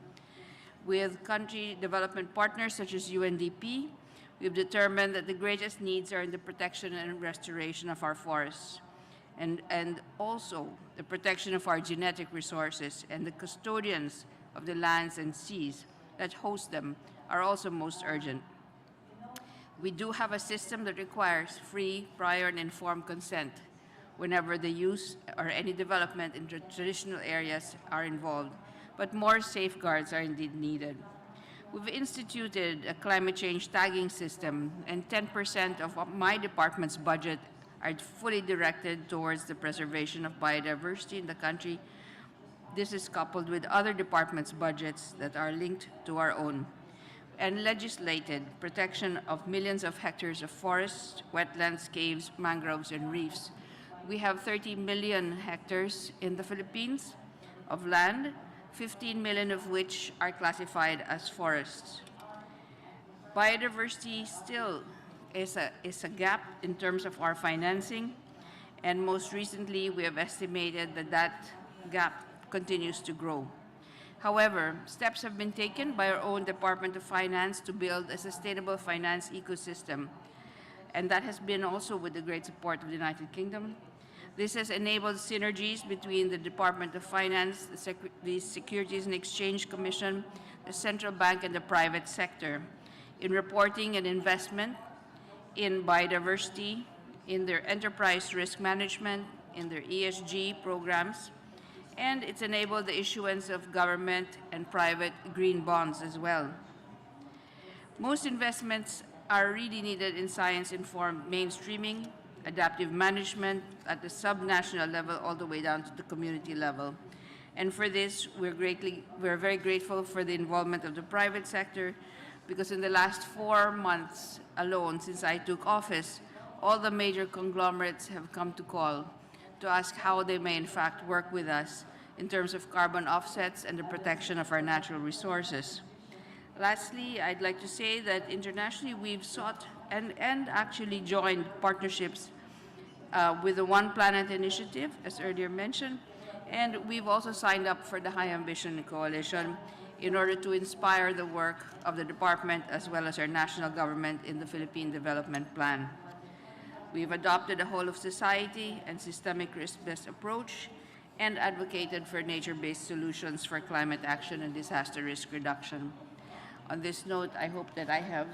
With country development partners such as UNDP, we've determined that the greatest needs are in the protection and restoration of our forests, and also the protection of our genetic resources, and the custodians of the lands and seas that host them are also most urgent. We do have a system that requires free, prior, and informed consent whenever the use or any development in traditional areas are involved, but more safeguards are indeed needed. We've instituted a climate change tagging system, and 10% of my department's budget are fully directed towards the preservation of biodiversity in the country. This is coupled with other departments' budgets that are linked to our own, and legislated protection of millions of hectares of forests, wetlands, caves, mangroves, and reefs. We have 30 million hectares in the Philippines of land, 15 million of which are classified as forests. Biodiversity still is a gap in terms of our financing, and most recently we have estimated that gap continues to grow. However, steps have been taken by our own Department of Finance to build a sustainable finance ecosystem, and that has been also with the great support of the United Kingdom. This has enabled synergies between the Department of Finance, the Securities and Exchange Commission, the central bank, and the private sector in reporting and investment in biodiversity, in their enterprise risk management, in their ESG programs, and it's enabled the issuance of government and private green bonds as well. Most investments are really needed in science-informed mainstreaming, adaptive management at the sub-national level all the way down to the community level. And for this, we're very grateful for the involvement of the private sector, because in the last 4 months alone since I took office, all the major conglomerates have come to call to ask how they may in fact work with us in terms of carbon offsets and the protection of our natural resources. Lastly, I'd like to say that internationally we've sought and actually joined partnerships with the One Planet Initiative, as earlier mentioned, and we've also signed up for the High Ambition Coalition in order to inspire the work of the department as well as our national government in the Philippine Development Plan. We've adopted a whole-of-society and systemic risk-based approach and advocated for nature-based solutions for climate action and disaster risk reduction. On this note, I hope that I have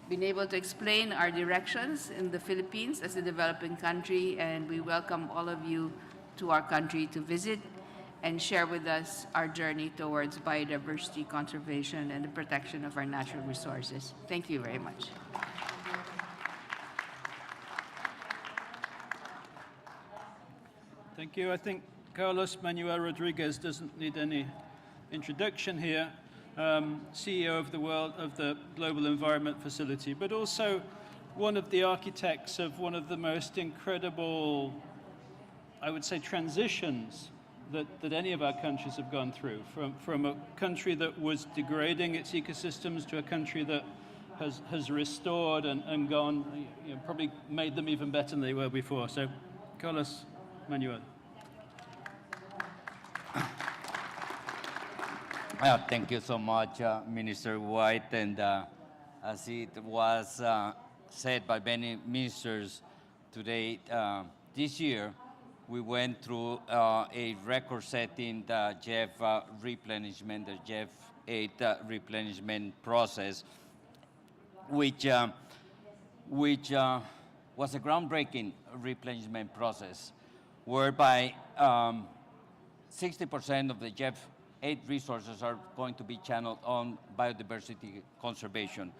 been able to explain our directions in the Philippines as a developing country, and we welcome all of you to our country to visit and share with us our journey towards biodiversity conservation and the protection of our natural resources. Thank you very much. Thank you. I think Carlos Manuel Rodriguez doesn't need any introduction here, CEO of the Global Environment Facility, but also one of the architects of one of the most incredible, I would say, transitions that any of our countries have gone through, from a country that was degrading its ecosystems to a country that has restored and gone, probably made them even better than they were before. So, Carlos Manuel. Thank you so much, Minister White. And as it was said by many ministers today, this year we went through a record-setting JEF replenishment, the JEF 8 replenishment process, which was a groundbreaking replenishment process, whereby 60% of the JEF 8 resources are going to be channeled on biodiversity conservation.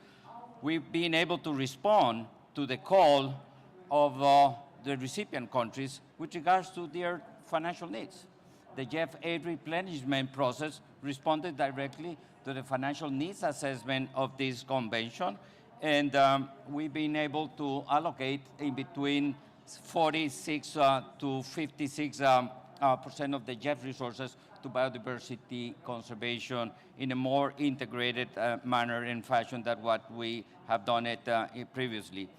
We've been able to respond to the call of the recipient countries with regards to their financial needs. The JEF 8 replenishment process responded directly to the financial needs assessment of this convention, and we've been able to allocate in between 46 to 56% of the JEF resources to biodiversity conservation in a more integrated manner and fashion than what we have done it previously.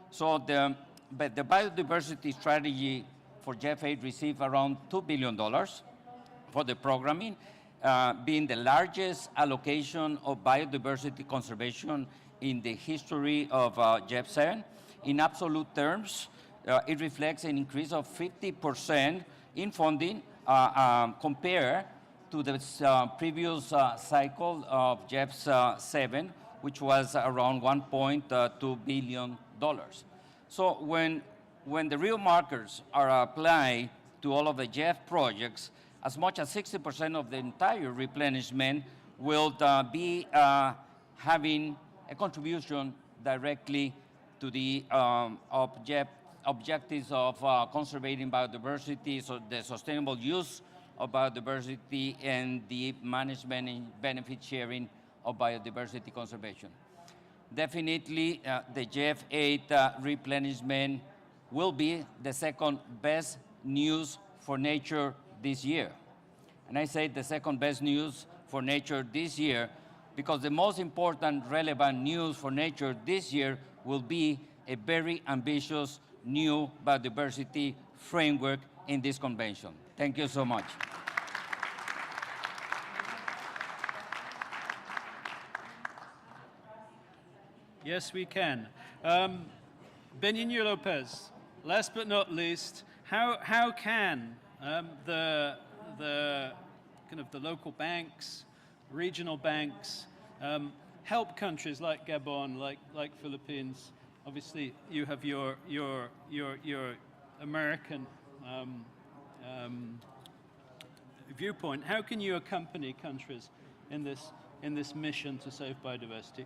So the biodiversity strategy for JEF 8 received around $2 billion for the programming, being the largest allocation of biodiversity conservation in the history of JEF 7. In absolute terms, it reflects an increase of 50% in funding compared to the previous cycle of JEF 7, which was around $1.2 billion. So when the real markers are applied to all of the JEF projects, as much as 60% of the entire replenishment will be having a contribution directly to the objectives of conserving biodiversity, so the sustainable use of biodiversity and the management and benefit sharing of biodiversity conservation. Definitely, the JEF 8 replenishment will be the second best news for nature this year. And I say the second best news for nature this year because the most important relevant news for nature this year will be a very ambitious new biodiversity framework in this convention. Thank you so much. Yes, we can. Benigno Lopez, last but not least, how can the kind of the local banks, regional banks, help countries like Gabon, like Philippines? Obviously, you have your American viewpoint. How can you accompany countries in this mission to save biodiversity?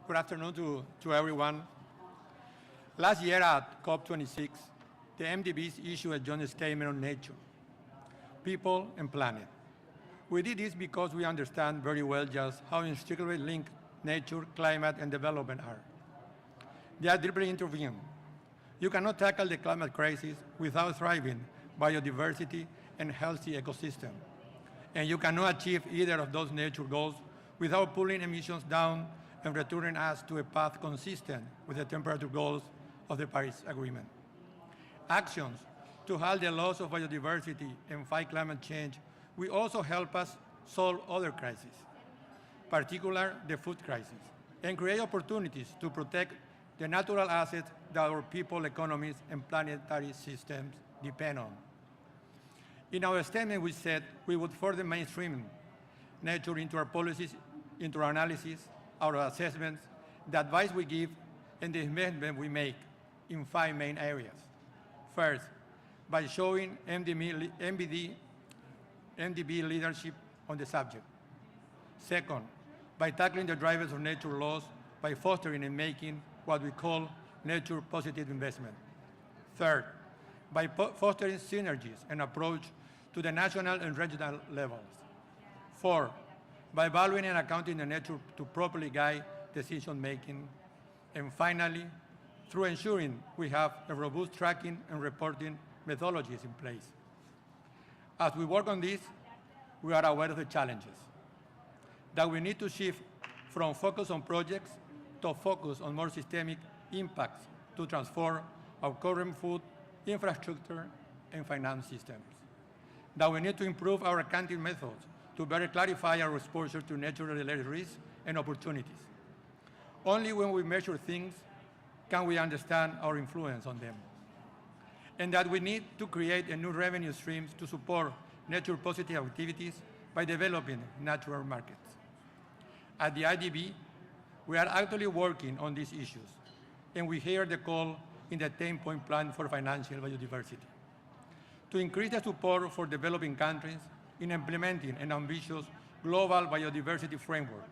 Good afternoon to everyone. Last year at COP26, the MDBs issued a joint statement on nature, people and planet. We did this because we understand very well just how inextricably linked nature, climate, and development are. They are deeply intertwined. You cannot tackle the climate crisis without thriving biodiversity and healthy ecosystem. And you cannot achieve either of those nature goals without pulling emissions down and returning us to a path consistent with the temperature goals of the Paris Agreement. Actions to halt the loss of biodiversity and fight climate change will also help us solve other crises. particularly the food crisis, and create opportunities to protect the natural assets that our people, economies, and planetary systems depend on. In our statement, we said we would further mainstream nature into our policies, into our analysis, our assessments, the advice we give, and the investment we make in 5 main areas. First, by showing MDB leadership on the subject. Second, by tackling the drivers of nature loss by fostering and making what we call nature positive investment. Third, by fostering synergies and approach to the national and regional levels. Four, by valuing and accounting the nature to properly guide decision making. And finally, through ensuring we have a robust tracking and reporting methodologies in place. As we work on this, we are aware of the challenges, that we need to shift from focus on projects to focus on more systemic impacts to transform our current food, infrastructure, and finance systems. That we need to improve our accounting methods to better clarify our exposure to nature-related risks and opportunities. Only when we measure things can we understand our influence on them. And that we need to create a new revenue streams to support nature-positive activities by developing natural markets. At the IDB, we are actively working on these issues, and we hear the call in the 10-point plan for financial biodiversity to increase the support for developing countries in implementing an ambitious global biodiversity framework.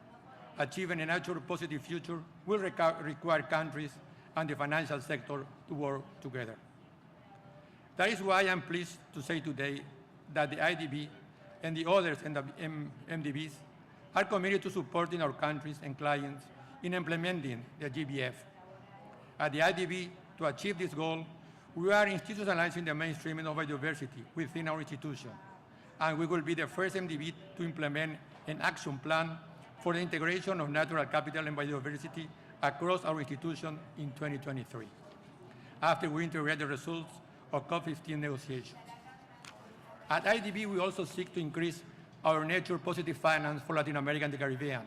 Achieving a nature-positive future will require countries and the financial sector to work together. That is why I'm pleased to say today that the IDB and the others in the MDBs are committed to supporting our countries and clients in implementing the GBF. At the IDB, to achieve this goal, we are institutionalizing the mainstreaming of biodiversity within our institution, and we will be the first MDB to implement an action plan for the integration of natural capital and biodiversity across our institution in 2023, after we integrate the results of COP15 negotiations. At IDB, we also seek to increase our nature-positive finance for Latin America and the Caribbean.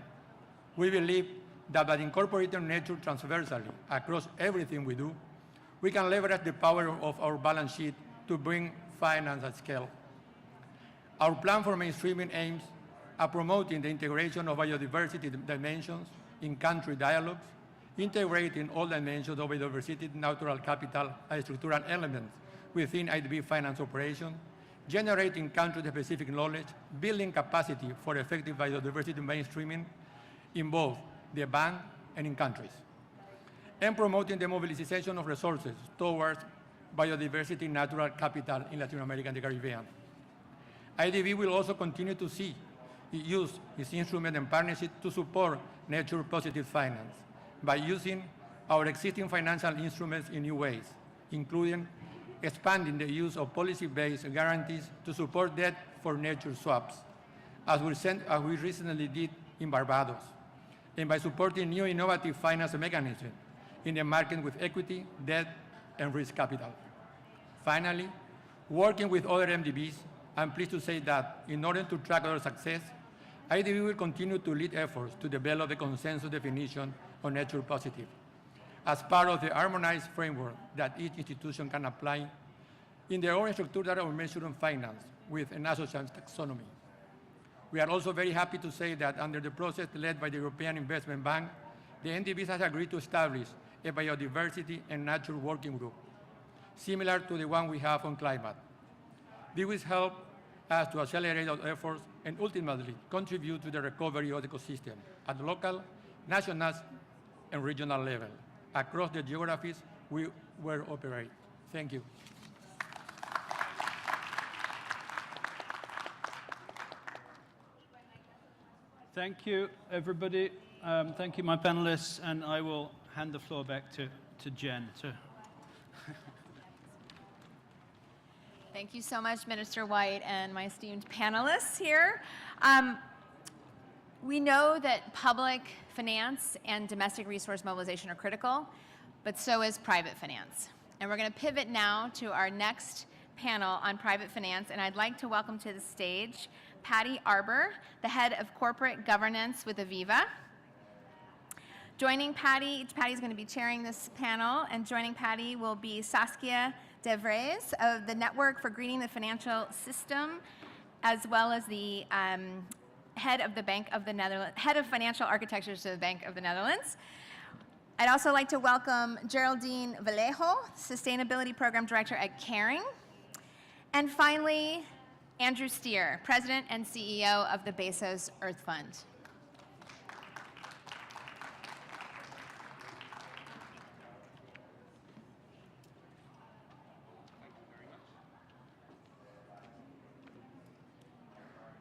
We believe that by incorporating nature transversally across everything we do, we can leverage the power of our balance sheet to bring finance at scale. Our plan for mainstreaming aims at promoting the integration of biodiversity dimensions in country dialogues, integrating all dimensions of biodiversity, natural capital, and structural elements within IDB finance operations, generating country-specific knowledge, building capacity for effective biodiversity mainstreaming in both the bank and in countries, and promoting the mobilization of resources towards biodiversity natural capital in Latin America and the Caribbean. IDB will also continue to use its instrument and partnership to support nature-positive finance by using our existing financial instruments in new ways, including expanding the use of policy-based guarantees to support debt for nature swaps, as we recently did in Barbados, and by supporting new innovative finance mechanisms in the market with equity, debt, and risk capital. Finally, working with other MDBs, I'm pleased to say that in order to track our success, IDB will continue to lead efforts to develop a consensus definition of nature positive as part of the harmonized framework that each institution can apply in their own structural measuring finance with an associated taxonomy. We are also very happy to say that under the process led by the European Investment Bank, the NDBs has agreed to establish a biodiversity and nature working group, similar to the one we have on climate. This will help us to accelerate our efforts and ultimately contribute to the recovery of the ecosystem at the local, national, and regional level across the geographies we operate. Thank you. Thank you, everybody. Thank you, my panelists, and I will hand the floor back to Jen. Thank you so much, Minister White, and my esteemed panelists here. We know that public finance and domestic resource mobilization are critical, but so is private finance. And we're going to pivot now to our next panel on private finance, and I'd like to welcome to the stage Patty Arbor, the head of corporate governance with Aviva. Joining Patty, Patty's going to be chairing this panel, and joining Patty will be Saskia De Vries of the Network for Greening the Financial System, as well as the head of the Bank of the Netherlands, head of financial architecture to the Bank of the Netherlands. I'd also like to welcome Geraldine Vallejo, Sustainability Program Director at Caring. And finally, Andrew Steer, President and CEO of the Bezos Earth Fund.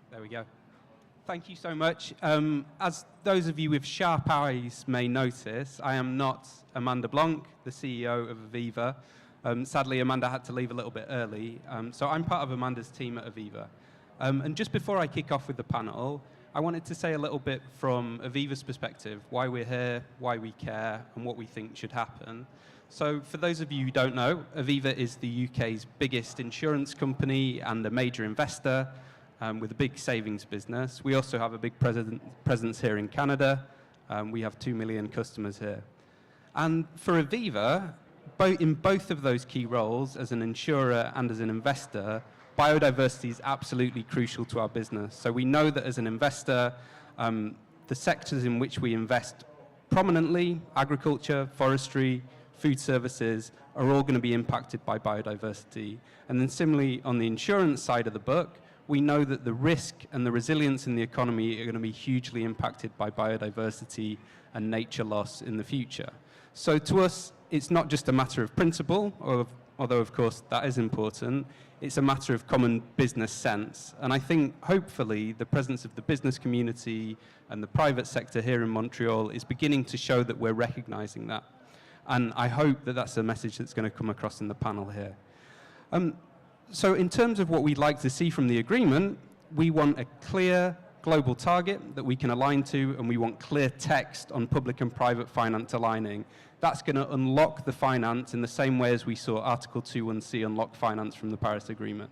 There we go. Thank you so much. As those of you with sharp eyes may notice, I am not Amanda Blanc, the CEO of Aviva. Sadly, Amanda had to leave a little bit early, so I'm part of Amanda's team at Aviva. And just before I kick off with the panel, I wanted to say a little bit from Aviva's perspective, why we're here, why we care, and what we think should happen. So for those of you who don't know, Aviva is the UK's biggest insurance company and a major investor, with a big savings business. We also have a big presence here in Canada. We have 2 million customers here. And for Aviva, in both of those key roles, as an insurer and as an investor, biodiversity is absolutely crucial to our business. So we know that as an investor, the sectors in which we invest prominently, agriculture, forestry, food services, are all going to be impacted by biodiversity. And then similarly, on the insurance side of the book, we know that the risk and the resilience in the economy are going to be hugely impacted by biodiversity and nature loss in the future. So to us, it's not just a matter of principle, although of course that is important, it's a matter of common business sense. And I think hopefully the presence of the business community and the private sector here in Montreal is beginning to show that we're recognizing that. And I hope that that's a message that's going to come across in the panel here. So in terms of what we'd like to see from the agreement, we want a clear global target that we can align to, and we want clear text on public and private finance aligning. That's going to unlock the finance in the same way as we saw Article 2(1)(c) unlock finance from the Paris Agreement.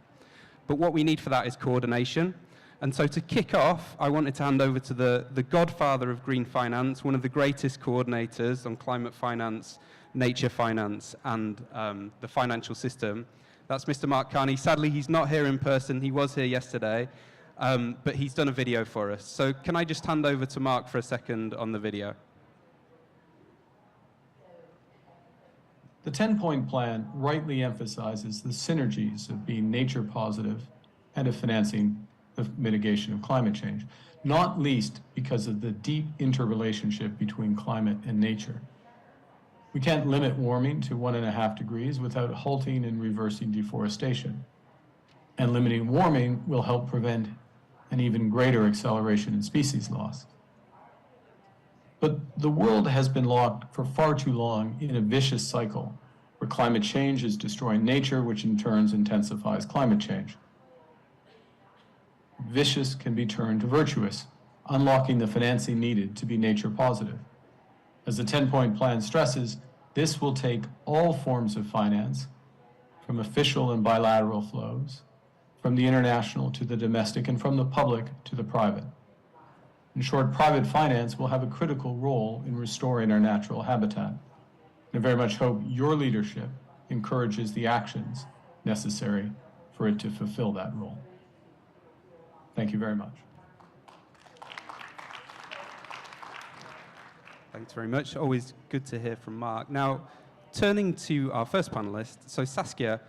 But what we need for that is coordination. And so to kick off, I wanted to hand over to the godfather of green finance, one of the greatest coordinators on climate finance, nature finance, and the financial system. That's Mr. Mark Carney. Sadly, he's not here in person. He was here yesterday, but he's done a video for us. So can I just hand over to Mark for a second on the video? The 10-point plan rightly emphasizes the synergies of being nature positive and of financing the mitigation of climate change, not least because of the deep interrelationship between climate and nature. We can't limit warming to 1.5 degrees without halting and reversing deforestation. And limiting warming will help prevent an even greater acceleration in species loss. But the world has been locked for far too long in a vicious cycle where climate change is destroying nature, which in turn intensifies climate change. Vicious can be turned to virtuous, unlocking the financing needed to be nature positive. As the 10-point plan stresses, this will take all forms of finance, from official and bilateral flows, from the international to the domestic, and from the public to the private. In short, private finance will have a critical role in restoring our natural habitat. I very much hope your leadership encourages the actions necessary for it to fulfill that role. Thank you very much. Thanks very much. Always good to hear from Mark. Now, turning to our first panelist, so Saskia.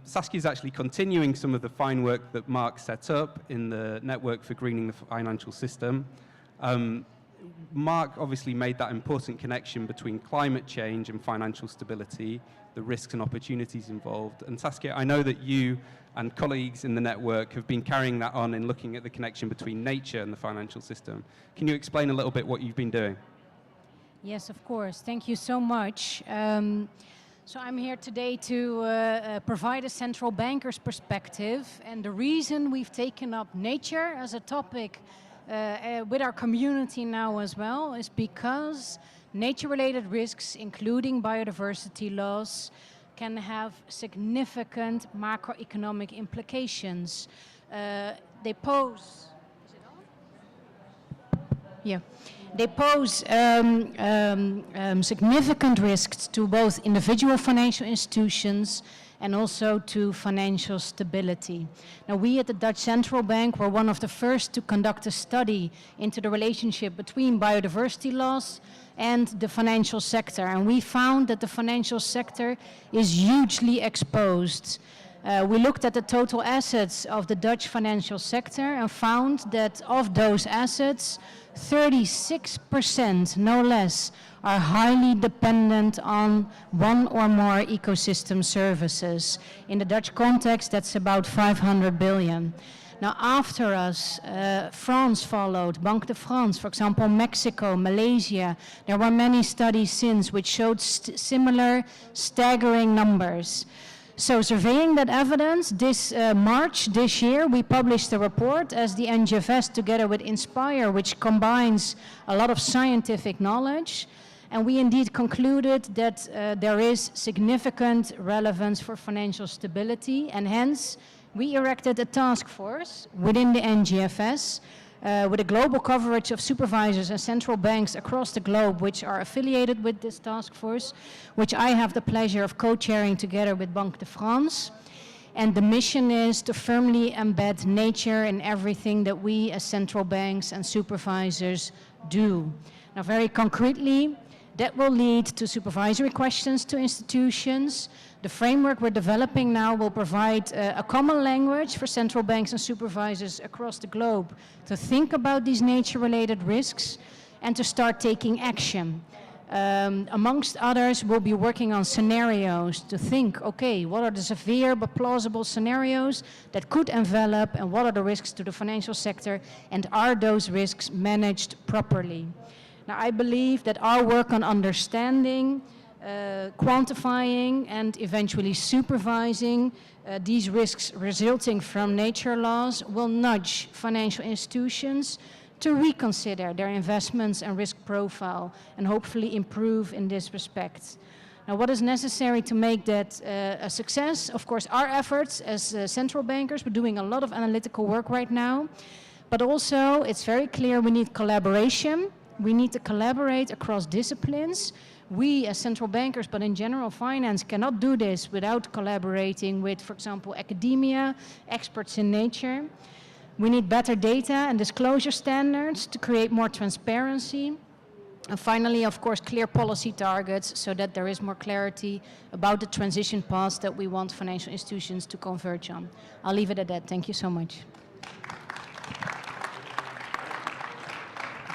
Saskia is actually continuing some of the fine work that Mark set up in the Network for Greening the Financial System. Mark obviously made that important connection between climate change and financial stability, the risks and opportunities involved. And Saskia, I know that you and colleagues in the network have been carrying that on in looking at the connection between nature and the financial system. Can you explain a little bit what you've been doing? Yes, of course. Thank you so much. So I'm here today to provide a central banker's perspective. And the reason we've taken up nature as a topic with our community now as well is because nature-related risks, including biodiversity loss, can have significant macroeconomic implications. they pose. Is it on? Yeah. They pose significant risks to both individual financial institutions and also to financial stability. Now, we at the Dutch Central Bank were one of the first to conduct a study into the relationship between biodiversity loss and the financial sector. And we found that the financial sector is hugely exposed. We looked at the total assets of the Dutch financial sector and found that of those assets, 36%, no less, are highly dependent on one or more ecosystem services. In the Dutch context, that's about 500 billion. Now, after us, France followed, Banque de France, for example, Mexico, Malaysia. There were many studies since which showed similar staggering numbers. So surveying that evidence, this March this year, we published a report as the NGFS together with Inspire, which combines a lot of scientific knowledge. And we indeed concluded that there is significant relevance for financial stability, and hence we erected a task force within the NGFS with a global coverage of supervisors and central banks across the globe which are affiliated with this task force, which I have the pleasure of co-chairing together with Banque de France. And the mission is to firmly embed nature in everything that we as central banks and supervisors do. Now, very concretely, that will lead to supervisory questions to institutions. The framework we're developing now will provide a common language for central banks and supervisors across the globe to think about these nature-related risks and to start taking action. Amongst others, we'll be working on scenarios to think, okay, what are the severe but plausible scenarios that could envelop, and what are the risks to the financial sector, and are those risks managed properly? Now, I believe that our work on understanding, quantifying, and eventually supervising these risks resulting from nature laws will nudge financial institutions to reconsider their investments and risk profile and hopefully improve in this respect. Now, what is necessary to make that a success? Of course, our efforts as central bankers, we're doing a lot of analytical work right now, but also it's very clear we need collaboration. We need to collaborate across disciplines. We as central bankers, but in general finance, cannot do this without collaborating with, for example, academia, experts in nature. We need better data and disclosure standards to create more transparency. And finally, of course, clear policy targets so that there is more clarity about the transition paths that we want financial institutions to converge on. I'll leave it at that. Thank you so much.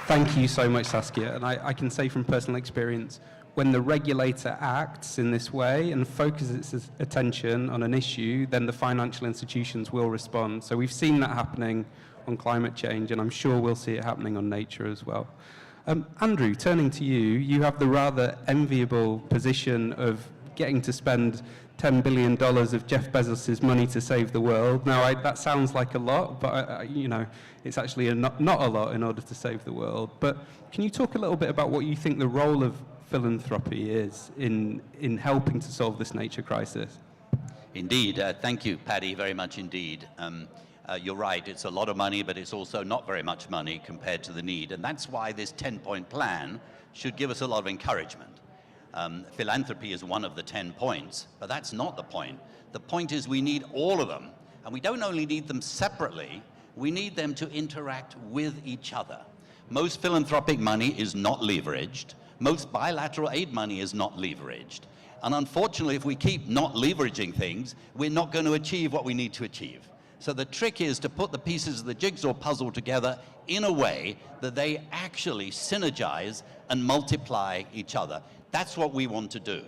Thank you so much, Saskia. And I can say from personal experience, when the regulator acts in this way and focuses its attention on an issue, then the financial institutions will respond. So we've seen that happening on climate change, and I'm sure we'll see it happening on nature as well. Andrew, turning to you, you have the rather enviable position of getting to spend $10 billion of Jeff Bezos's money to save the world. Now, that sounds like a lot, but you know, it's actually not a lot in order to save the world. But can you talk a little bit about what you think the role of philanthropy is in helping to solve this nature crisis? Indeed. Thank you, Paddy, very much indeed. You're right, it's a lot of money, but it's also not very much money compared to the need. And that's why this 10-point plan should give us a lot of encouragement. Philanthropy is one of the 10 points, but that's not the point. The point is we need all of them, and we don't only need them separately, we need them to interact with each other. Most philanthropic money is not leveraged. Most bilateral aid money is not leveraged. And unfortunately, if we keep not leveraging things, we're not going to achieve what we need to achieve. So the trick is to put the pieces of the jigsaw puzzle together in a way that they actually synergize and multiply each other. That's what we want to do.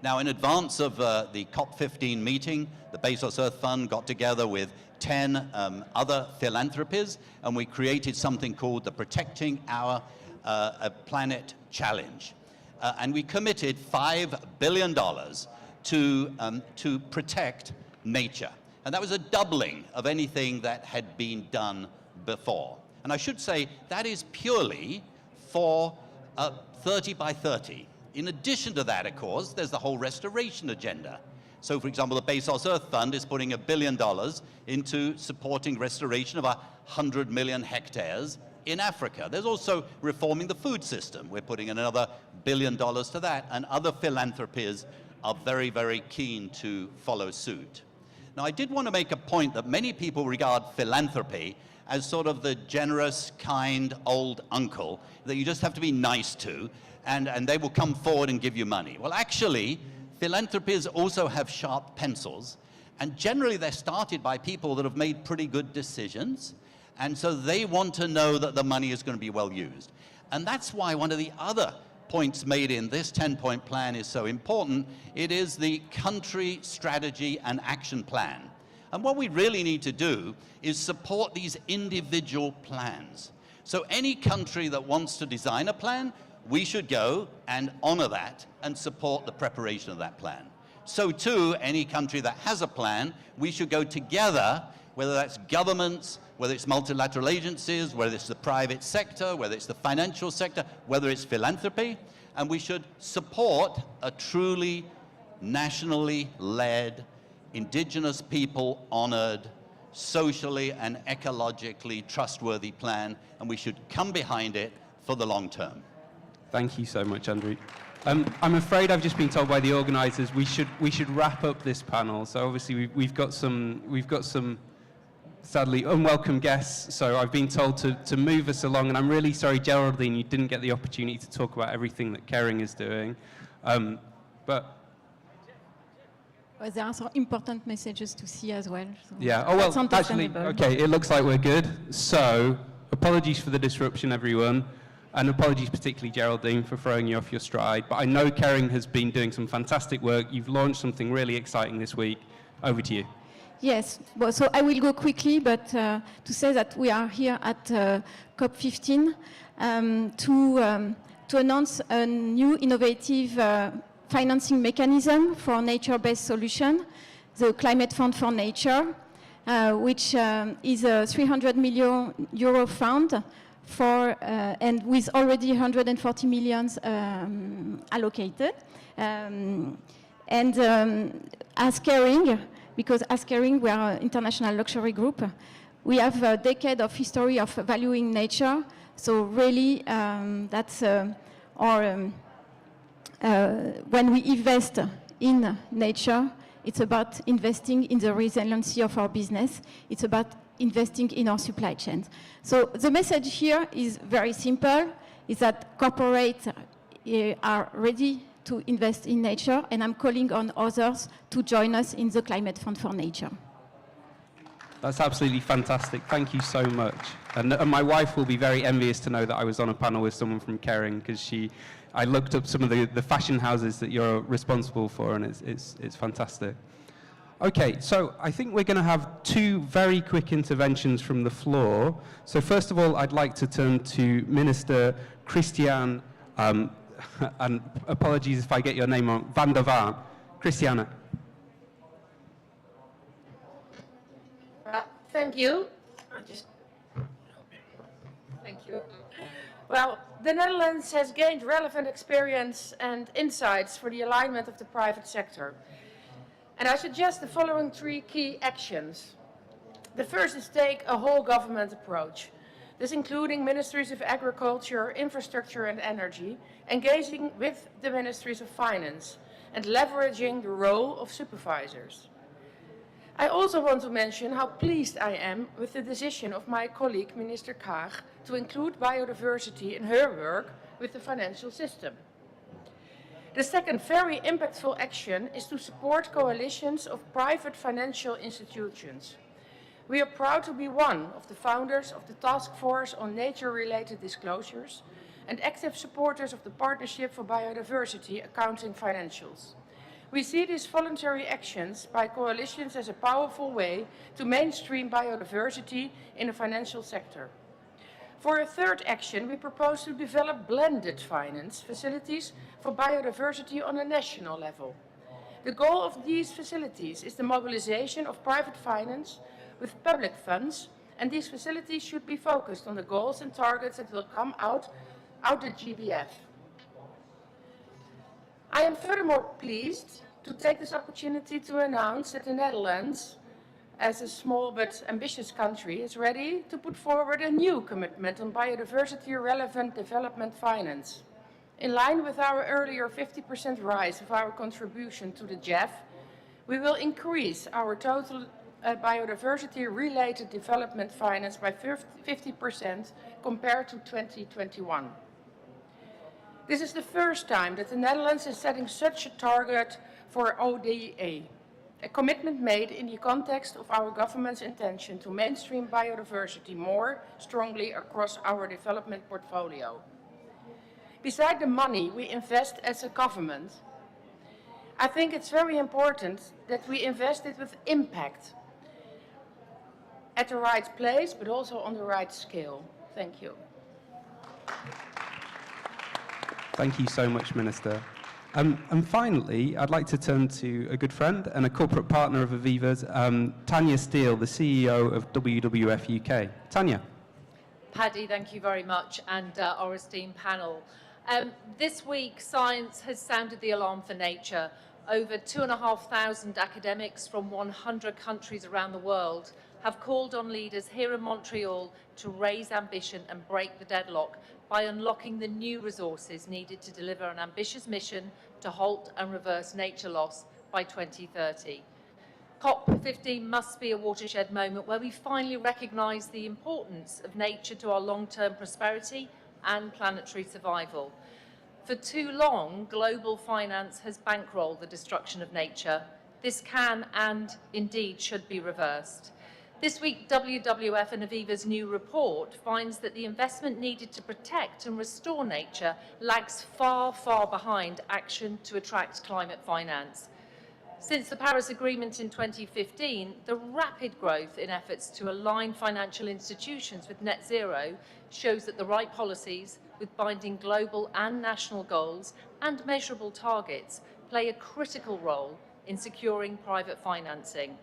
Now, in advance of the COP15 meeting, the Bezos Earth Fund got together with 10 other philanthropies, and we created something called the Protecting Our Planet Challenge. And we committed $5 billion to protect nature. And that was a doubling of anything that had been done before. And I should say that is purely for 30 by 30. In addition to that, of course, there's the whole restoration agenda. So, for example, the Bezos Earth Fund is putting $1 billion into supporting restoration of 100 million hectares in Africa. There's also reforming the food system. We're putting another $1 billion to that, and other philanthropies are very, very keen to follow suit. Now, I did want to make a point that many people regard philanthropy as sort of the generous, kind, old uncle that you just have to be nice to, and they will come forward and give you money. Well, actually, philanthropies also have sharp pencils, and generally they're started by people that have made pretty good decisions, and so they want to know that the money is going to be well used. And that's why one of the other points made in this 10-point plan is so important. It is the country strategy and action plan. And what we really need to do is support these individual plans. So any country that wants to design a plan, we should go and honor that and support the preparation of that plan. So too, any country that has a plan, we should go together, whether that's governments, whether it's multilateral agencies, whether it's the private sector, whether it's the financial sector, whether it's philanthropy, and we should support a truly nationally led, indigenous people honored, socially and ecologically trustworthy plan, and we should come behind it for the long term. Thank you so much, Andrew. I'm afraid I've just been told by the organisers we should wrap up this panel. So obviously we've got some sadly unwelcome guests. So I've been told to move us along, and I'm really sorry, Geraldine, you didn't get the opportunity to talk about everything that Kering is doing. But there are some important messages to see as well. So yeah. Oh well. that's Actually, understandable. okay. It looks like we're good. So apologies for the disruption, everyone. And apologies particularly, Geraldine, for throwing you off your stride. But I know Kering has been doing some fantastic work. You've launched something really exciting this week. Over to you. Yes, well, so I will go quickly, but to say that we are here at COP15 to announce a new innovative financing mechanism for nature-based solution, the Climate Fund for Nature, which is a 300 million euro fund for, and with already 140 million allocated. As Kering, because as Kering, we are an international luxury group, we have a decade of history of valuing nature. So really, that's our, when we invest in nature, it's about investing in the resiliency of our business. It's about investing in our supply chains. So the message here is very simple, is that corporates are ready to invest in nature, and I'm calling on others to join us in the Climate Fund for Nature. That's absolutely fantastic. Thank you so much. And my wife will be very envious to know that I was on a panel with someone from Kering, because I looked up some of the fashion houses that you're responsible for, and it's fantastic. Okay, so I think we're going to have two very quick interventions from the floor. So first of all, I'd like to turn to Minister Christiane, and apologies if I get your name wrong, Van der Vaart. Christiane. Thank you. Thank you. Well, the Netherlands has gained relevant experience and insights for the alignment of the private sector. And I suggest the following three key actions. The first is take a whole government approach. This including ministries of agriculture, infrastructure and energy, engaging with the ministries of finance and leveraging the role of supervisors. I also want to mention how pleased I am with the decision of my colleague, Minister Kaag, to include biodiversity in her work with the financial system. The second very impactful action is to support coalitions of private financial institutions. We are proud to be one of the founders of the Task Force on Nature-Related Disclosures and active supporters of the Partnership for Biodiversity Accounting Financials. We see these voluntary actions by coalitions as a powerful way to mainstream biodiversity in the financial sector. For a third action, we propose to develop blended finance facilities for biodiversity on a national level. The goal of these facilities is the mobilization of private finance with public funds, and these facilities should be focused on the goals and targets that will come out the GBF. I am furthermore pleased to take this opportunity to announce that the Netherlands, as a small but ambitious country, is ready to put forward a new commitment on biodiversity-relevant development finance. In line with our earlier 50% rise of our contribution to the GEF, we will increase our total biodiversity-related development finance by 50% compared to 2021. This is the first time that the Netherlands is setting such a target for ODA, a commitment made in the context of our government's intention to mainstream biodiversity more strongly across our development portfolio. Beside the money we invest as a government, I think it's very important that we invest it with impact at the right place, but also on the right scale. Thank you. Thank you so much, Minister. And finally, I'd like to turn to a good friend and a corporate partner of Aviva's, Tanya Steele, the CEO of WWF UK. Tanya. Paddy, thank you very much, and our esteemed panel. This week, science has sounded the alarm for nature. Over 2,500 academics from 100 countries around the world have called on leaders here in Montreal to raise ambition and break the deadlock by unlocking the new resources needed to deliver an ambitious mission to halt and reverse nature loss by 2030. COP15 must be a watershed moment where we finally recognise the importance of nature to our long-term prosperity and planetary survival. For too long, global finance has bankrolled the destruction of nature. This can and indeed should be reversed. This week, WWF and Aviva's new report finds that the investment needed to protect and restore nature lags far, far behind action to attract climate finance. Since the Paris Agreement in 2015, the rapid growth in efforts to align financial institutions with net zero shows that the right policies, with binding global and national goals and measurable targets, play a critical role in securing private financing.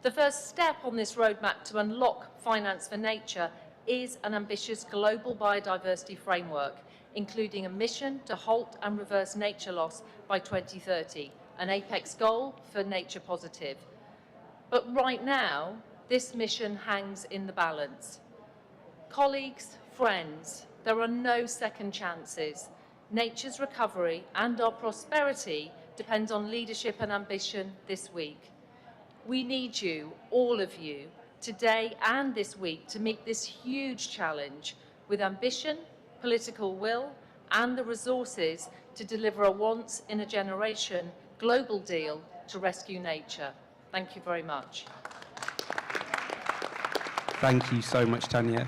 The first step on this roadmap to unlock finance for nature is an ambitious Global Biodiversity Framework, including a mission to halt and reverse nature loss by 2030, an apex goal for nature positive. But right now, this mission hangs in the balance. Colleagues, friends, there are no second chances. Nature's recovery and our prosperity depends on leadership and ambition this week. We need you, all of you, today and this week to meet this huge challenge with ambition, political will, and the resources to deliver a once-in-a-generation global deal to rescue nature. Thank you very much. Thank you so much, Tanya.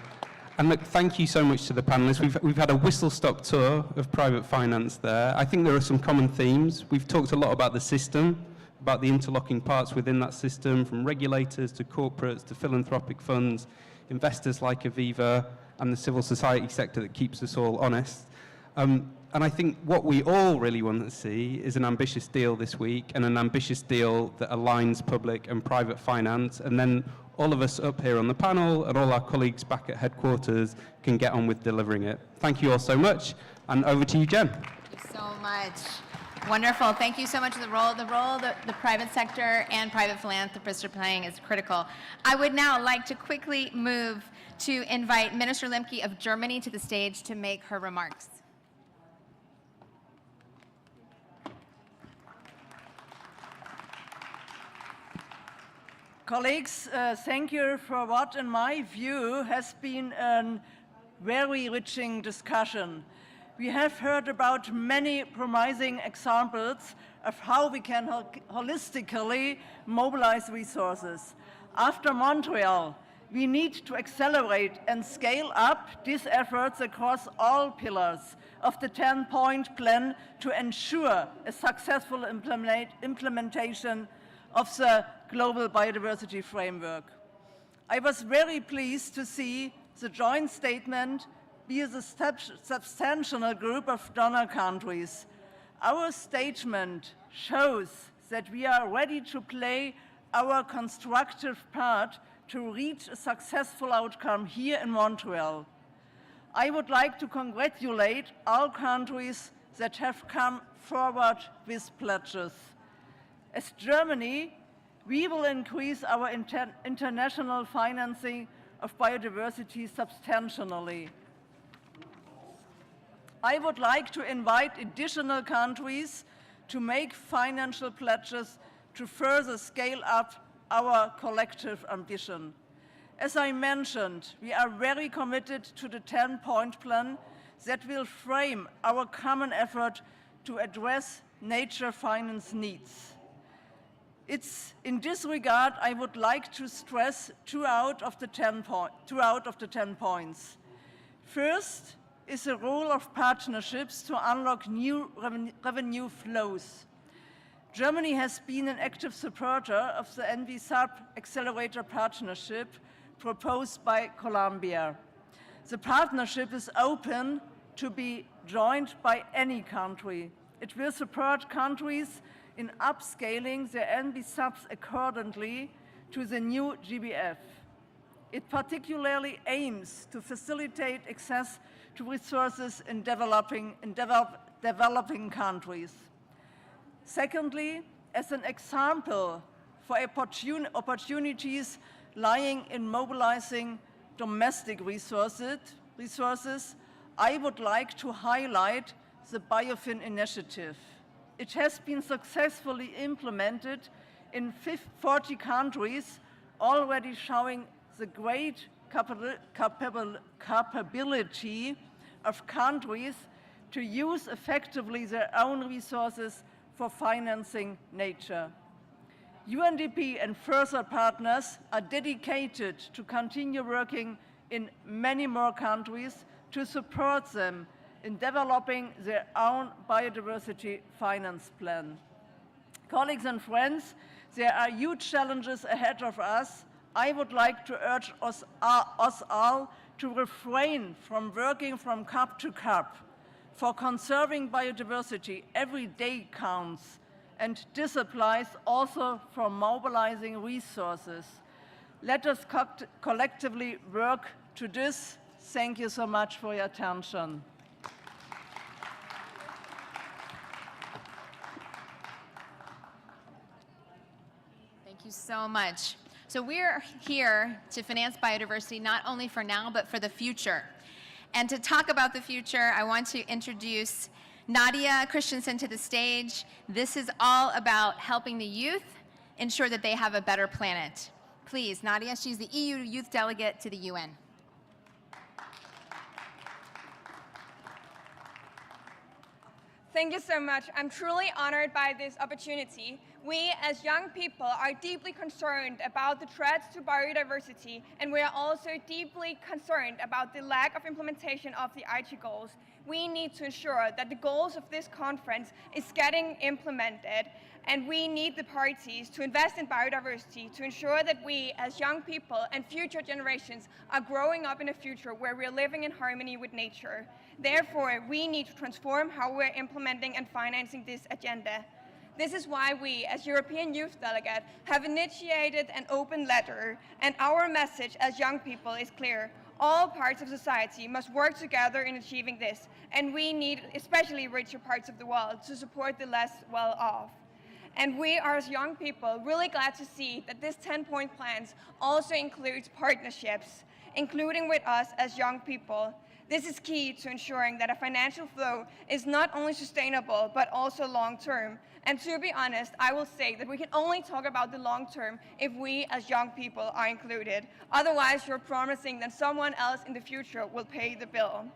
And look, thank you so much to the panelists. We've had a whistle-stop tour of private finance there. I think there are some common themes. We've talked a lot about the system, about the interlocking parts within that system, from regulators to corporates to philanthropic funds, investors like Aviva, and the civil society sector that keeps us all honest. And I think what we all really want to see is an ambitious deal this week, and an ambitious deal that aligns public and private finance, and then all of us up here on the panel and all our colleagues back at headquarters can get on with delivering it. Thank you all so much, and over to you, Jen. Thank you so much. Wonderful. Thank you so much. The role the private sector and private philanthropists are playing is critical. I would now like to quickly move to invite Minister Lemke of Germany to the stage to make her remarks. Colleagues, thank you for what, in my view, has been a very enriching discussion. We have heard about many promising examples of how we can holistically mobilize resources. After Montreal, we need to accelerate and scale up these efforts across all pillars of the 10-point plan to ensure a successful implementation of the Global Biodiversity Framework. I was very pleased to see the joint statement be a substantial group of donor countries. Our statement shows that we are ready to play our constructive part to reach a successful outcome here in Montreal. I would like to congratulate all countries that have come forward with pledges. As Germany, we will increase our international financing of biodiversity substantially. I would like to invite additional countries to make financial pledges to further scale up our collective ambition. As I mentioned, we are very committed to the 10-point plan that will frame our common effort to address nature finance needs. It's in this regard I would like to stress two out of the 10 points. First is the role of partnerships to unlock new revenue flows. Germany has been an active supporter of the NV-SUB Accelerator Partnership proposed by Colombia. The partnership is open to be joined by any country. It will support countries in upscaling their NV-SUBs accordingly to the new GBF. It particularly aims to facilitate access to resources in developing countries. Secondly, as an example for opportunities lying in mobilizing domestic resources, I would like to highlight the Biofin initiative. It has been successfully implemented in 40 countries, already showing the great capability of countries to use effectively their own resources for financing nature. UNDP and further partners are dedicated to continue working in many more countries to support them in developing their own biodiversity finance plan. Colleagues and friends, there are huge challenges ahead of us. I would like to urge us all to refrain from working from cup to cup. For conserving biodiversity, every day counts, and this applies also for mobilizing resources. Let us collectively work to this. Thank you so much for your attention. Thank you so much. So we're here to finance biodiversity not only for now, but for the future. And to talk about the future, I want to introduce Nadia Christensen to the stage. This is all about helping the youth ensure that they have a better planet. Please, Nadia, she's the EU Youth Delegate to the UN. Thank you so much. I'm truly honored by this opportunity. We, as young people, are deeply concerned about the threats to biodiversity, and we are also deeply concerned about the lack of implementation of the Aichi goals. We need to ensure that the goals of this conference is getting implemented, and we need the parties to invest in biodiversity to ensure that we, as young people and future generations, are growing up in a future where we're living in harmony with nature. Therefore, we need to transform how we're implementing and financing this agenda. This is why we, as European Youth Delegate, have initiated an open letter, and our message as young people is clear. All parts of society must work together in achieving this, and we need especially richer parts of the world to support the less well-off. And we are, as young people, really glad to see that this 10-point plan also includes partnerships, including with us as young people. This is key to ensuring that a financial flow is not only sustainable, but also long-term. And to be honest, I will say that we can only talk about the long term if we as young people are included. Otherwise, you're promising that someone else in the future will pay the bill.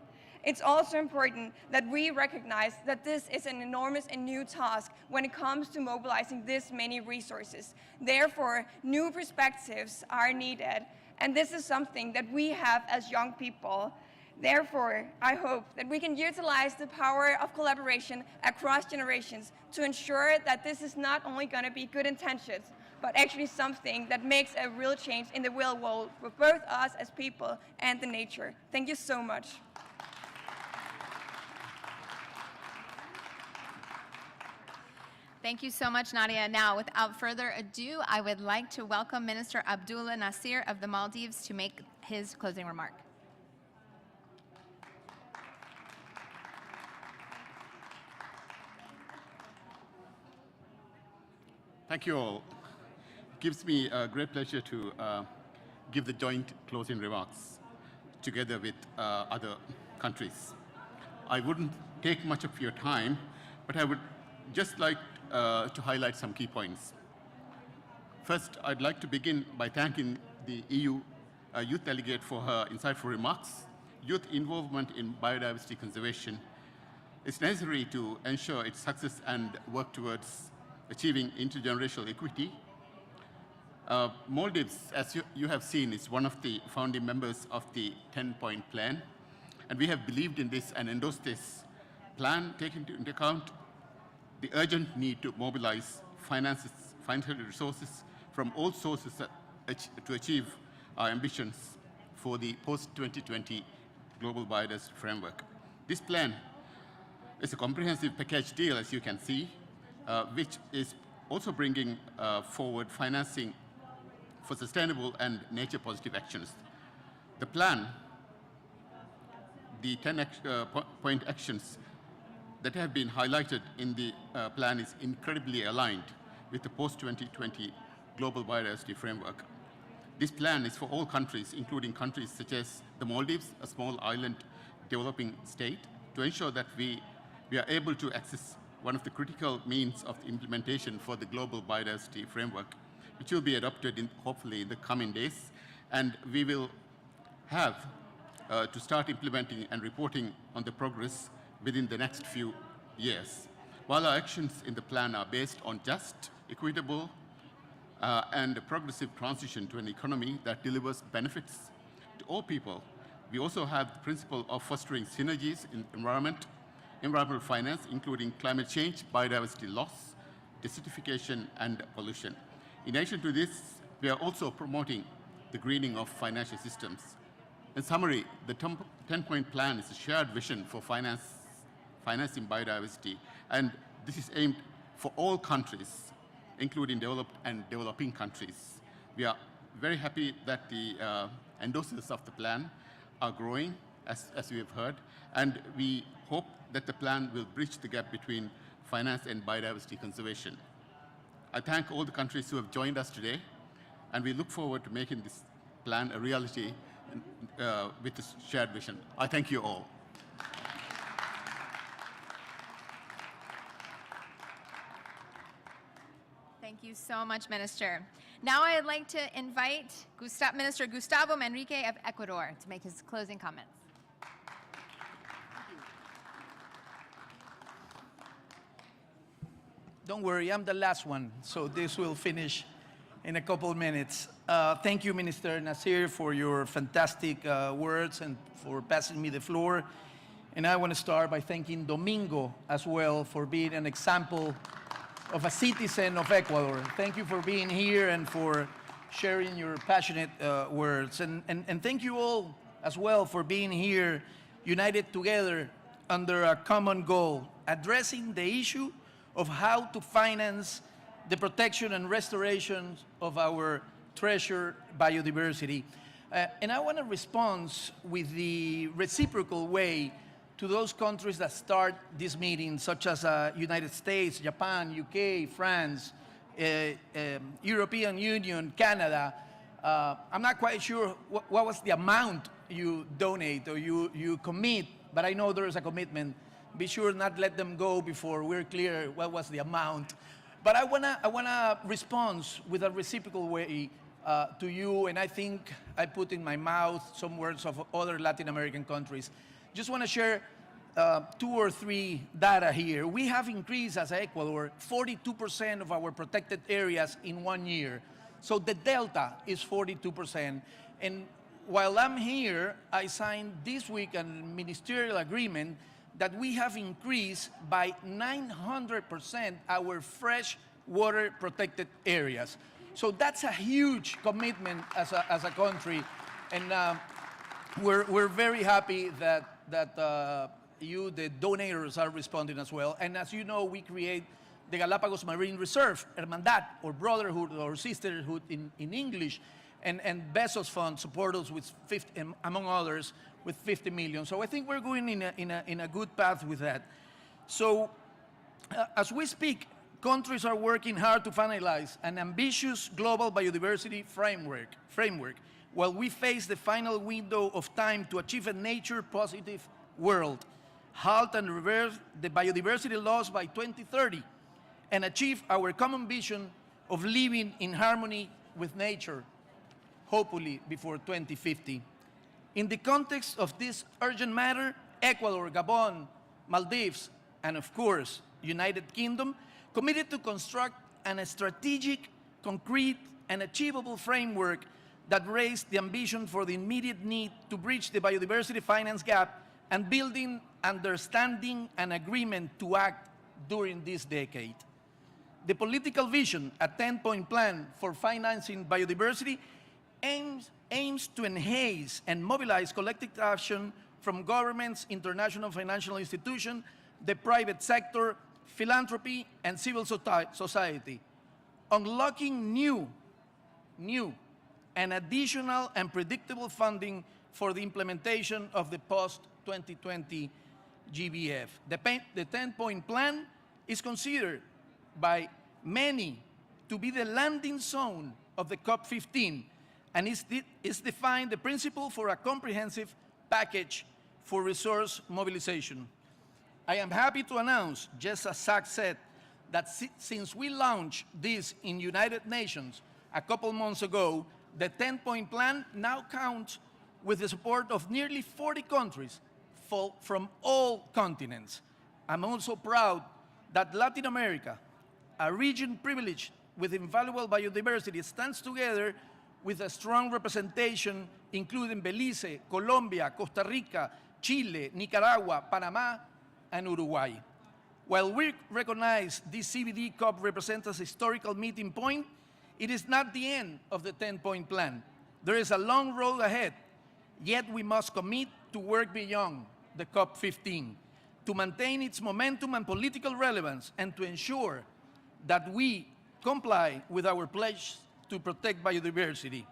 It's also important that we recognize that this is an enormous and new task when it comes to mobilizing this many resources. Therefore, new perspectives are needed. And this is something that we have as young people. Therefore, I hope that we can utilize the power of collaboration across generations to ensure that this is not only going to be good intentions, but actually something that makes a real change in the real world for both us as people and the nature. Thank you so much. Thank you so much, Nadia. Now, without further ado, I would like to welcome Minister Abdullah Nasir of the Maldives to make his closing remark. Thank you all. It gives me a great pleasure to give the joint closing remarks together with other countries. I wouldn't take much of your time, but I would just like to highlight some key points. First, I'd like to begin by thanking the EU youth delegate for her insightful remarks. Youth involvement in biodiversity conservation is necessary to ensure its success and work towards achieving intergenerational equity. Maldives, as you have seen, is one of the founding members of the 10-point plan, and we have believed in this and endorsed this plan, taking into account the urgent need to mobilize financial resources from all sources to achieve our ambitions for the post-2020 Global Biodiversity Framework. This plan is a comprehensive package deal, as you can see, which is also bringing forward financing for sustainable and nature-positive actions. The plan, the 10-point actions that have been highlighted in the plan is incredibly aligned with the post-2020 Global Biodiversity Framework. This plan is for all countries, including countries such as the Maldives, a small island developing state, to ensure that we are able to access one of the critical means of implementation for the Global Biodiversity Framework, which will be adopted hopefully in the coming days. And we will have to start implementing and reporting on the progress within the next few years. While our actions in the plan are based on just, equitable, and a progressive transition to an economy that delivers benefits to all people, we also have the principle of fostering synergies in environmental finance, including climate change, biodiversity loss, desertification, and pollution. In addition to this, we are also promoting the greening of financial systems. In summary, the 10-point plan is a shared vision for financing biodiversity, and this is aimed for all countries, including developed and developing countries. We are very happy that the endorsers of the plan are growing, as we have heard, and we hope that the plan will bridge the gap between finance and biodiversity conservation. I thank all the countries who have joined us today, and we look forward to making this plan a reality with this shared vision. I thank you all. Thank you so much, Minister. Now I'd like to invite Minister Gustavo Manrique of Ecuador to make his closing comments. Don't worry, I'm the last one, so this will finish in a couple of minutes. Thank you, Minister Nasir, for your fantastic words and for passing me the floor. And I want to start by thanking Domingo as well for being an example of a citizen of Ecuador. Thank you for being here and for sharing your passionate words. And thank you all as well for being here, united together under a common goal, addressing the issue of how to finance the protection and restoration of our treasured biodiversity. And I want to respond with the reciprocal way to those countries that start this meeting, such as United States, Japan, UK, France, European Union, Canada. I'm not quite sure what was the amount you donate or you commit, but I know there is a commitment. Be sure not let them go before we're clear what was the amount. But I wanna respond with a reciprocal way to you, and I think I put in my mouth some words of other Latin American countries. Just want to share 2 or 3 data here. We have increased as Ecuador 42% of our protected areas in 1 year. So the delta is 42%. And while I'm here, I signed this week a ministerial agreement that we have increased by 900% our fresh water protected areas. So that's a huge commitment as a country. And we're very happy that you, the donors, are responding as well. And as you know, we create the Galapagos Marine Reserve, Hermandad, or Brotherhood, or Sisterhood in English, and Bezos Fund support us with, among others, with 50 million. So I think we're going in a good path with that. So as we speak, countries are working hard to finalize an ambitious global biodiversity framework while we face the final window of time to achieve a nature-positive world, halt and reverse the biodiversity loss by 2030, and achieve our common vision of living in harmony with nature, hopefully before 2050. In the context of this urgent matter, Ecuador, Gabon, Maldives, and of course, United Kingdom committed to construct a strategic, concrete, and achievable framework that raised the ambition for the immediate need to bridge the biodiversity finance gap and building understanding and agreement to act during this decade. The political vision, a 10-point plan for financing biodiversity, aims to enhance and mobilize collective action from governments, international financial institutions, the private sector, philanthropy, and civil society, unlocking new and additional and predictable funding for the implementation of the post-2020 GBF. The 10-point plan is considered by many to be the landing zone of the COP15 and is defined the principle for a comprehensive package for resource mobilization. I am happy to announce, just as Zach said, that since we launched this in United Nations a couple months ago, the 10-point plan now counts with the support of nearly 40 countries from all continents. I'm also proud that Latin America, a region privileged with invaluable biodiversity, stands together with a strong representation, including Belize, Colombia, Costa Rica, Chile, Nicaragua, Panama, and Uruguay. While we recognize this CBD COP represents a historical meeting point, it is not the end of the 10-point plan. There is a long road ahead, yet we must commit to work beyond the COP15, to maintain its momentum and political relevance, and to ensure that we comply with our pledge to protect biodiversity.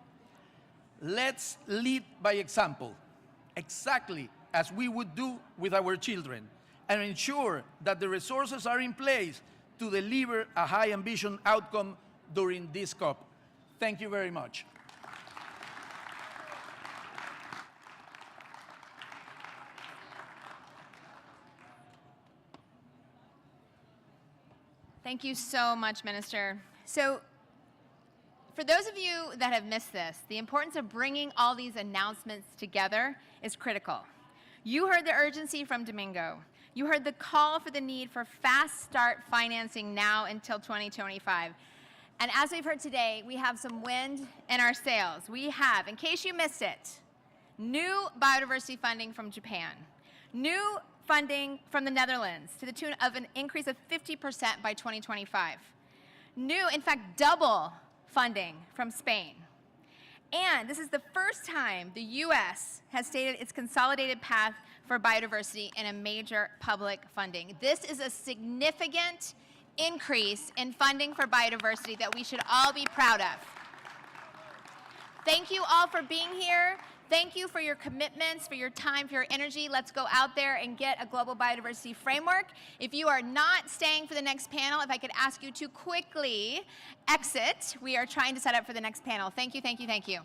Let's lead by example, exactly as we would do with our children, and ensure that the resources are in place to deliver a high ambition outcome during this COP. Thank you very much. Thank you so much, Minister. So, for those of you that have missed this, the importance of bringing all these announcements together is critical. You heard the urgency from Domingo. You heard the call for the need for fast start financing now until 2025. And as we've heard today, we have some wind in our sails. We have, in case you missed it, new biodiversity funding from Japan, new funding from the Netherlands to the tune of an increase of 50% by 2025. New, in fact, double funding from Spain. And this is the first time the US has stated its consolidated path for biodiversity in a major public funding. This is a significant increase in funding for biodiversity that we should all be proud of. Thank you all for being here. Thank you for your commitments, for your time, for your energy. Let's go out there and get a global biodiversity framework. If you are not staying for the next panel, if I could ask you to quickly exit. We are trying to set up for the next panel. Thank you, thank you, thank you.